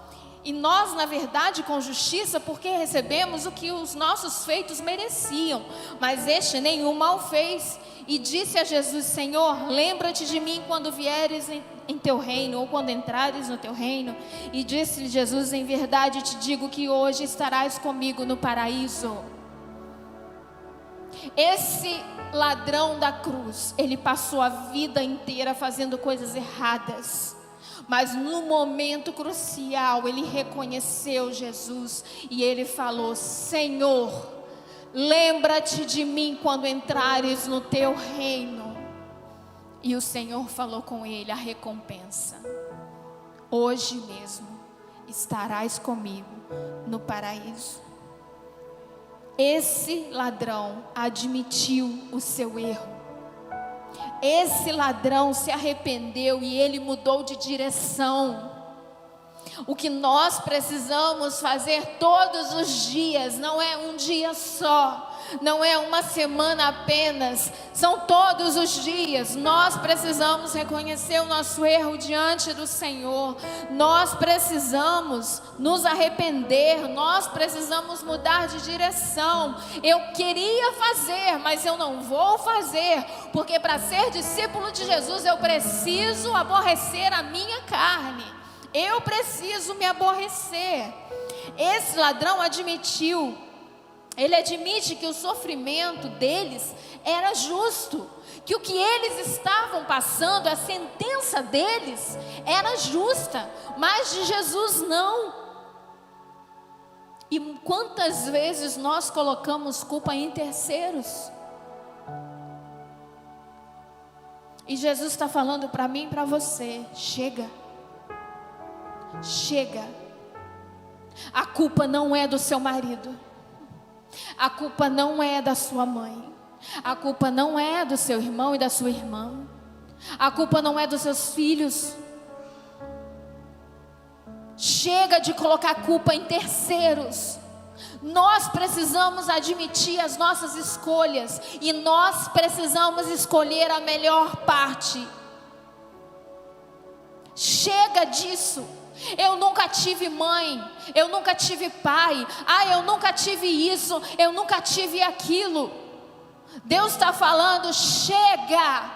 E nós, na verdade, com justiça, porque recebemos o que os nossos feitos mereciam. Mas este nenhum mal fez. E disse a Jesus: Senhor, lembra-te de mim quando vieres em teu reino, ou quando entrares no teu reino. E disse-lhe Jesus: em verdade te digo que hoje estarás comigo no paraíso. Esse ladrão da cruz, ele passou a vida inteira fazendo coisas erradas, mas no momento crucial ele reconheceu Jesus e ele falou: Senhor, lembra-te de mim quando entrares no teu reino. E o Senhor falou com ele a recompensa: hoje mesmo estarás comigo no paraíso. Esse ladrão admitiu o seu erro. Esse ladrão se arrependeu e ele mudou de direção. O que nós precisamos fazer todos os dias, não é um dia só, não é uma semana apenas, são todos os dias. Nós precisamos reconhecer o nosso erro diante do Senhor. Nós precisamos nos arrepender, nós precisamos mudar de direção. Eu queria fazer, mas eu não vou fazer, porque para ser discípulo de Jesus eu preciso aborrecer a minha carne. Eu preciso me aborrecer. Esse ladrão admitiu. Ele admite que o sofrimento deles era justo, que o que eles estavam passando, a sentença deles era justa, mas de Jesus não. E quantas vezes nós colocamos culpa em terceiros? E Jesus está falando para mim e para você: chega. Chega. A culpa não é do seu marido. A culpa não é da sua mãe. A culpa não é do seu irmão e da sua irmã. A culpa não é dos seus filhos. Chega de colocar culpa em terceiros. Nós precisamos admitir as nossas escolhas. E nós precisamos escolher a melhor parte. Chega disso. Eu nunca tive mãe, eu nunca tive pai, eu nunca tive isso, eu nunca tive aquilo. Deus está falando: chega.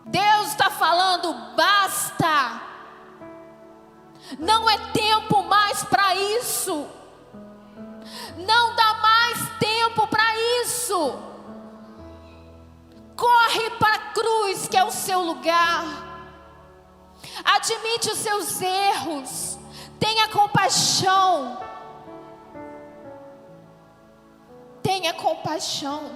Deus está falando: basta. Não é tempo mais para isso. Não dá mais tempo para isso. Corre para a cruz, que é o seu lugar. Admite os seus erros. Tenha compaixão. Tenha compaixão.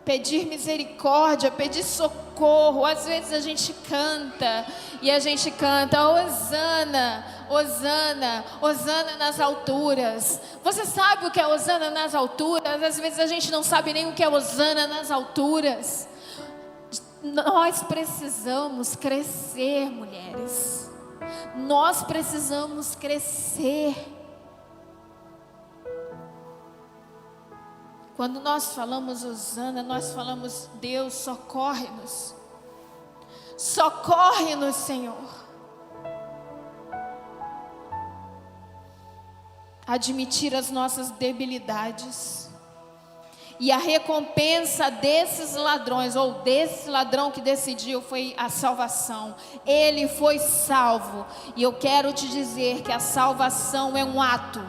Pedir misericórdia, pedir socorro. Às vezes a gente canta, e a gente canta: Hosana, Hosana, Hosana nas alturas. Você sabe o que é Hosana nas alturas? Às vezes a gente não sabe nem o que é Hosana nas alturas. Nós precisamos crescer, mulheres. Nós precisamos crescer. Quando nós falamos Hosana, nós falamos: Deus, socorre-nos. Socorre-nos, Senhor. Admitir as nossas debilidades. E a recompensa desses ladrões, ou desse ladrão que decidiu, foi a salvação. Ele foi salvo. E eu quero te dizer que a salvação é um ato.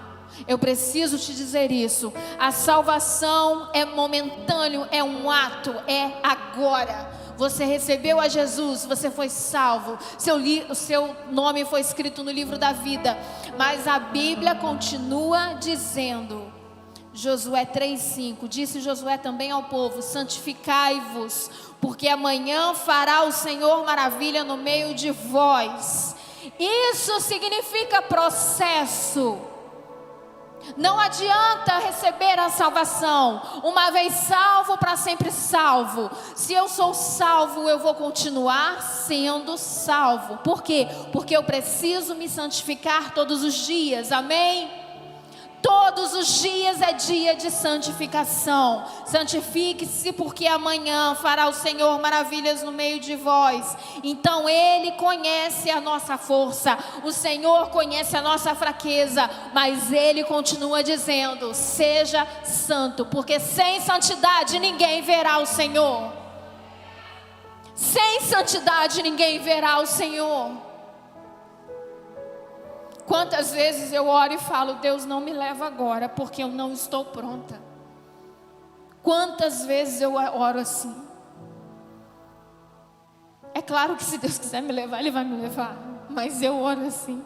Eu preciso te dizer isso. A salvação é momentâneo, é um ato, é agora. Você recebeu a Jesus, você foi salvo. O seu nome foi escrito no livro da vida. Mas a Bíblia continua dizendo, Josué 3:5, disse Josué também ao povo: santificai-vos, porque amanhã fará o Senhor maravilha no meio de vós. Isso significa processo. Não adianta receber a salvação, uma vez salvo, para sempre salvo. Se eu sou salvo, eu vou continuar sendo salvo. Por quê? Porque eu preciso me santificar todos os dias, amém? Todos os dias é dia de santificação. Santifique-se, porque amanhã fará o Senhor maravilhas no meio de vós. Então Ele conhece a nossa força, o Senhor conhece a nossa fraqueza, mas Ele continua dizendo: seja santo, porque sem santidade ninguém verá o Senhor. Sem santidade ninguém verá o Senhor. Quantas vezes eu oro e falo: Deus, não me leva agora, porque eu não estou pronta. Quantas vezes eu oro assim. É claro que se Deus quiser me levar, Ele vai me levar, mas eu oro assim,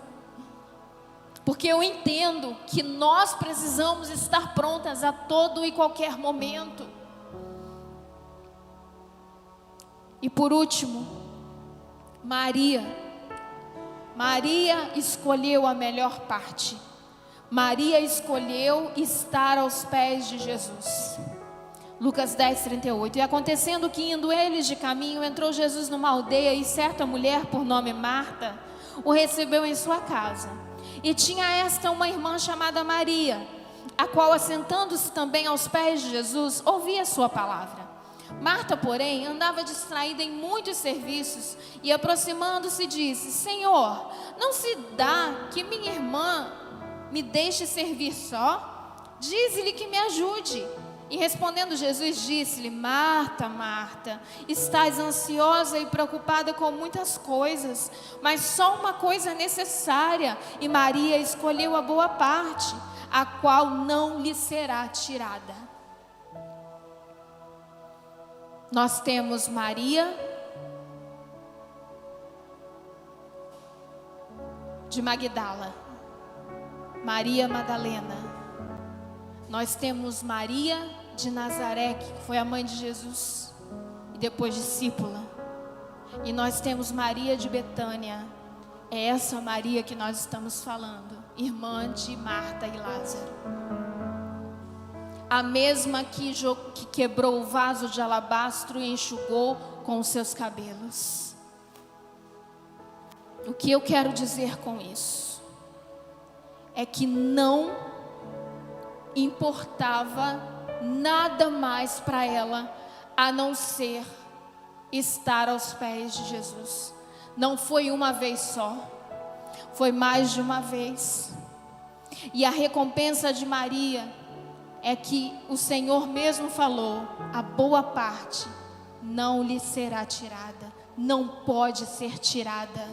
porque eu entendo que nós precisamos estar prontas a todo e qualquer momento. E por último, Maria escolheu a melhor parte. Maria escolheu estar aos pés de Jesus. Lucas 10:38. E acontecendo que, indo eles de caminho, entrou Jesus numa aldeia, e certa mulher, por nome Marta, o recebeu em sua casa. E tinha esta uma irmã chamada Maria, a qual, assentando-se também aos pés de Jesus, ouvia sua palavra. Marta, porém, andava distraída em muitos serviços, e aproximando-se disse: Senhor, não se dá que minha irmã me deixe servir só? Dize-lhe que me ajude. E respondendo Jesus, disse-lhe: Marta, Marta, estás ansiosa e preocupada com muitas coisas, mas só uma coisa é necessária, e Maria escolheu a boa parte, a qual não lhe será tirada. Nós temos Maria de Magdala, Maria Madalena. Nós temos Maria de Nazaré, que foi a mãe de Jesus e depois discípula. E nós temos Maria de Betânia. É essa Maria que nós estamos falando, irmã de Marta e Lázaro. A mesma que quebrou o vaso de alabastro e enxugou com os seus cabelos. O que eu quero dizer com isso? É que não importava nada mais para ela, a não ser estar aos pés de Jesus. Não foi uma vez só, foi mais de uma vez. E a recompensa de Maria é que o Senhor mesmo falou: a boa parte não lhe será tirada, não pode ser tirada.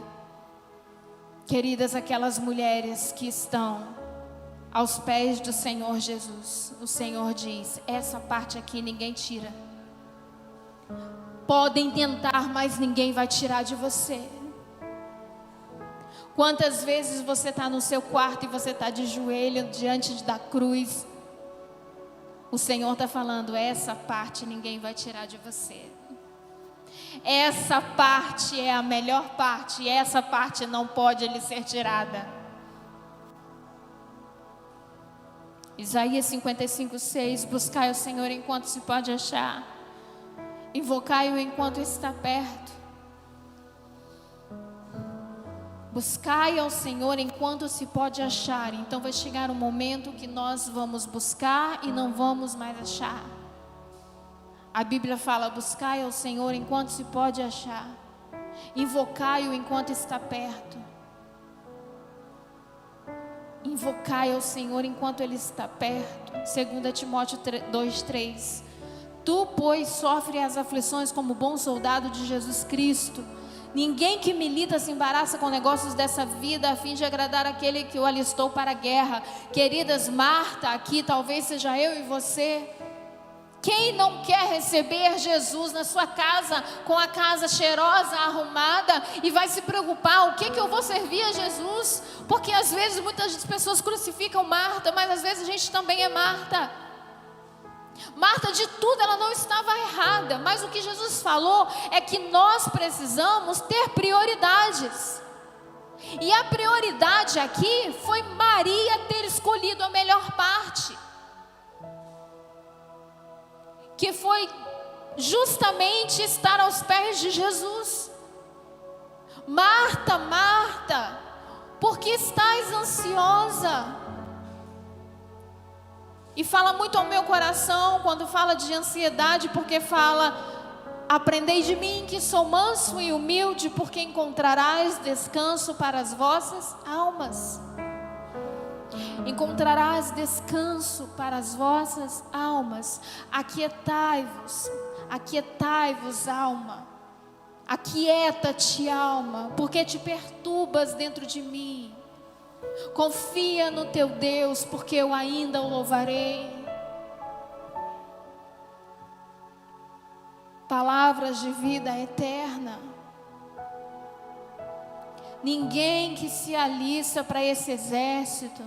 Queridas, aquelas mulheres que estão aos pés do Senhor Jesus, o Senhor diz: essa parte aqui ninguém tira. Podem tentar, mas ninguém vai tirar de você. Quantas vezes você está no seu quarto e você está de joelho diante da cruz? O Senhor está falando: essa parte ninguém vai tirar de você. Essa parte é a melhor parte, e essa parte não pode lhe ser tirada. Isaías 55:6. Buscai o Senhor enquanto se pode achar, Invocai-o enquanto está perto. Buscai ao Senhor enquanto se pode achar. Então vai chegar um momento que nós vamos buscar e não vamos mais achar. A Bíblia fala: buscai ao Senhor enquanto se pode achar. Invocai-o enquanto está perto. Invocai ao Senhor enquanto Ele está perto. 2 Timóteo 2:3. Tu, pois, sofre as aflições como bom soldado de Jesus Cristo. Ninguém que milita se embaraça com negócios dessa vida a fim de agradar aquele que o alistou para a guerra. Queridas, Marta, aqui talvez seja eu e você. Quem não quer receber Jesus na sua casa, com a casa cheirosa, arrumada, e vai se preocupar, o que eu vou servir a Jesus? Porque às vezes muitas pessoas crucificam Marta, mas às vezes a gente também é Marta. Marta, de tudo, ela não estava errada, mas o que Jesus falou é que nós precisamos ter prioridades. E a prioridade aqui foi Maria ter escolhido a melhor parte, que foi justamente estar aos pés de Jesus. Marta, Marta, por que estás ansiosa? E fala muito ao meu coração quando fala de ansiedade, porque fala: aprendei de mim que sou manso e humilde, porque encontrarás descanso para as vossas almas. Encontrarás descanso para as vossas almas. Aquietai-vos, aquietai-vos, alma. Aquieta-te, alma, porque te perturbas dentro de mim. Confia no teu Deus, porque eu ainda o louvarei. Palavras de vida eterna. Ninguém que se alista para esse exército,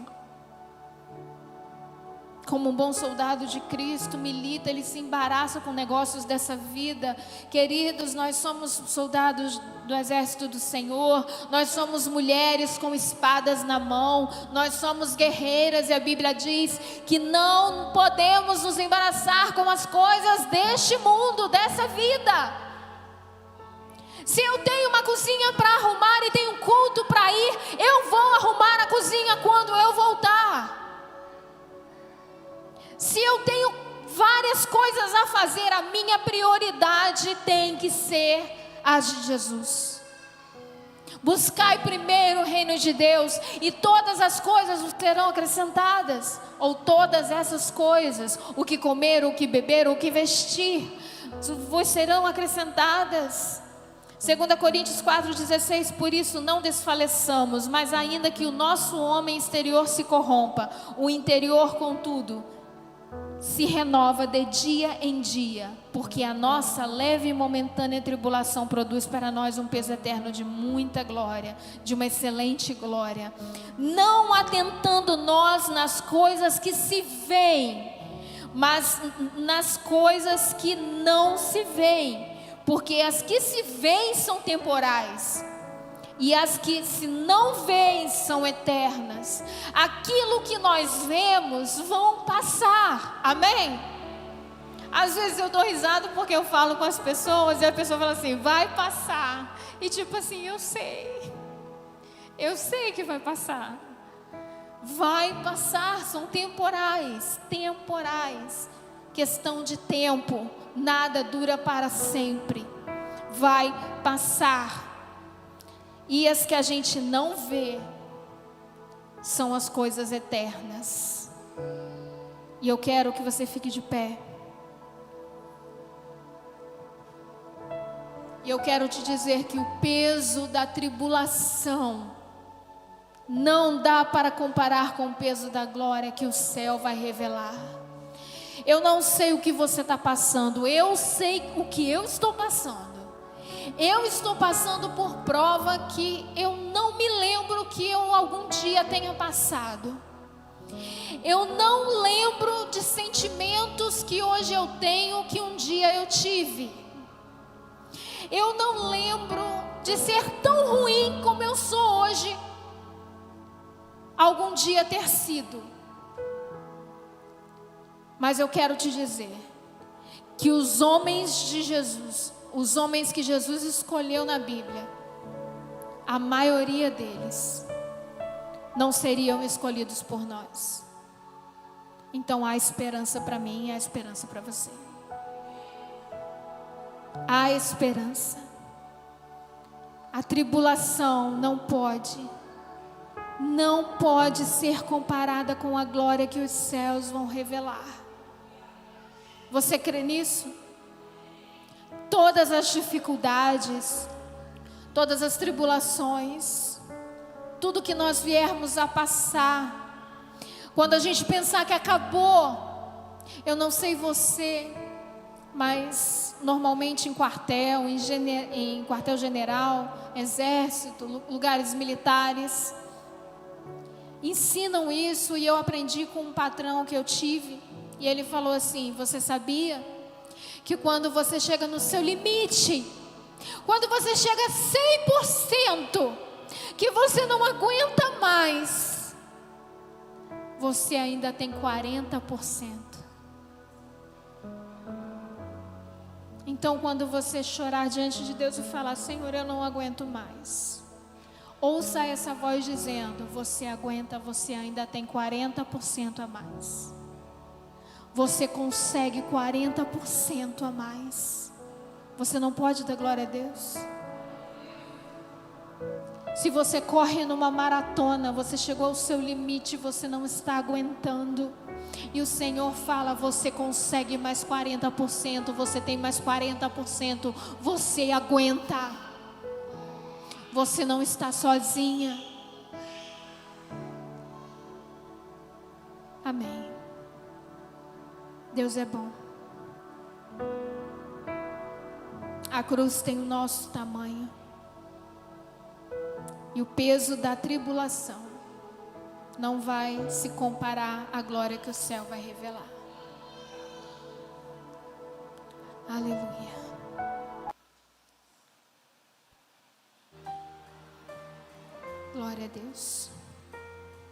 como um bom soldado de Cristo, milita, ele se embaraça com negócios dessa vida. Queridos, nós somos soldados do exército do Senhor, nós somos mulheres com espadas na mão, nós somos guerreiras, e a Bíblia diz que não podemos nos embaraçar com as coisas deste mundo, dessa vida. Se eu tenho uma cozinha para arrumar e tenho um culto para ir, eu vou arrumar a cozinha quando eu voltar. Se eu tenho várias coisas a fazer, a minha prioridade tem que ser a de Jesus. Buscai primeiro o reino de Deus, e todas as coisas vos serão acrescentadas. Ou todas essas coisas, o que comer, o que beber, o que vestir, vos serão acrescentadas. 2 Coríntios 4,16, por isso não desfaleçamos, mas ainda que o nosso homem exterior se corrompa, o interior, contudo, se renova de dia em dia, porque a nossa leve e momentânea tribulação produz para nós um peso eterno de muita glória, de uma excelente glória. Não atentando nós nas coisas que se veem, mas nas coisas que não se veem, porque as que se veem são temporais, e as que se não veem são eternas. Aquilo que nós vemos vão passar, amém? Às vezes eu dou risada porque eu falo com as pessoas e a pessoa fala assim: vai passar. E tipo assim, eu sei que vai passar. Vai passar, são temporais, questão de tempo, nada dura para sempre. Vai passar. E as que a gente não vê são as coisas eternas. E eu quero que você fique de pé. E eu quero te dizer que o peso da tribulação não dá para comparar com o peso da glória que o céu vai revelar. Eu não sei o que você está passando, eu sei o que eu estou passando. Eu estou passando por prova que eu não me lembro que eu algum dia tenha passado. Eu não lembro de sentimentos que hoje eu tenho que um dia eu tive. Eu não lembro de ser tão ruim como eu sou hoje, algum dia ter sido. Mas eu quero te dizer que os homens de Jesus, os homens que Jesus escolheu na Bíblia, a maioria deles não seriam escolhidos por nós. Então há esperança para mim e há esperança para você. Há esperança. A tribulação não pode ser comparada com a glória que os céus vão revelar. Você crê nisso? Todas as dificuldades, todas as tribulações, tudo que nós viermos a passar, quando a gente pensar que acabou, eu não sei você, mas normalmente em quartel-general, exército, lugares militares, ensinam isso. E eu aprendi com um patrão que eu tive, e ele falou assim: você sabia que quando você chega no seu limite, quando você chega a 100%, que você não aguenta mais, você ainda tem 40%. Então, quando você chorar diante de Deus e falar: Senhor, eu não aguento mais, ouça essa voz dizendo: você aguenta, você ainda tem 40% a mais. Você consegue 40% a mais. Você não pode dar glória a Deus? Se você corre numa maratona, você chegou ao seu limite, você não está aguentando, e o Senhor fala: você consegue mais 40%, você tem mais 40%, você aguenta. Você não está sozinha. Amém. Deus é bom. A cruz tem o nosso tamanho, e o peso da tribulação não vai se comparar à glória que o céu vai revelar. Aleluia. Glória a Deus.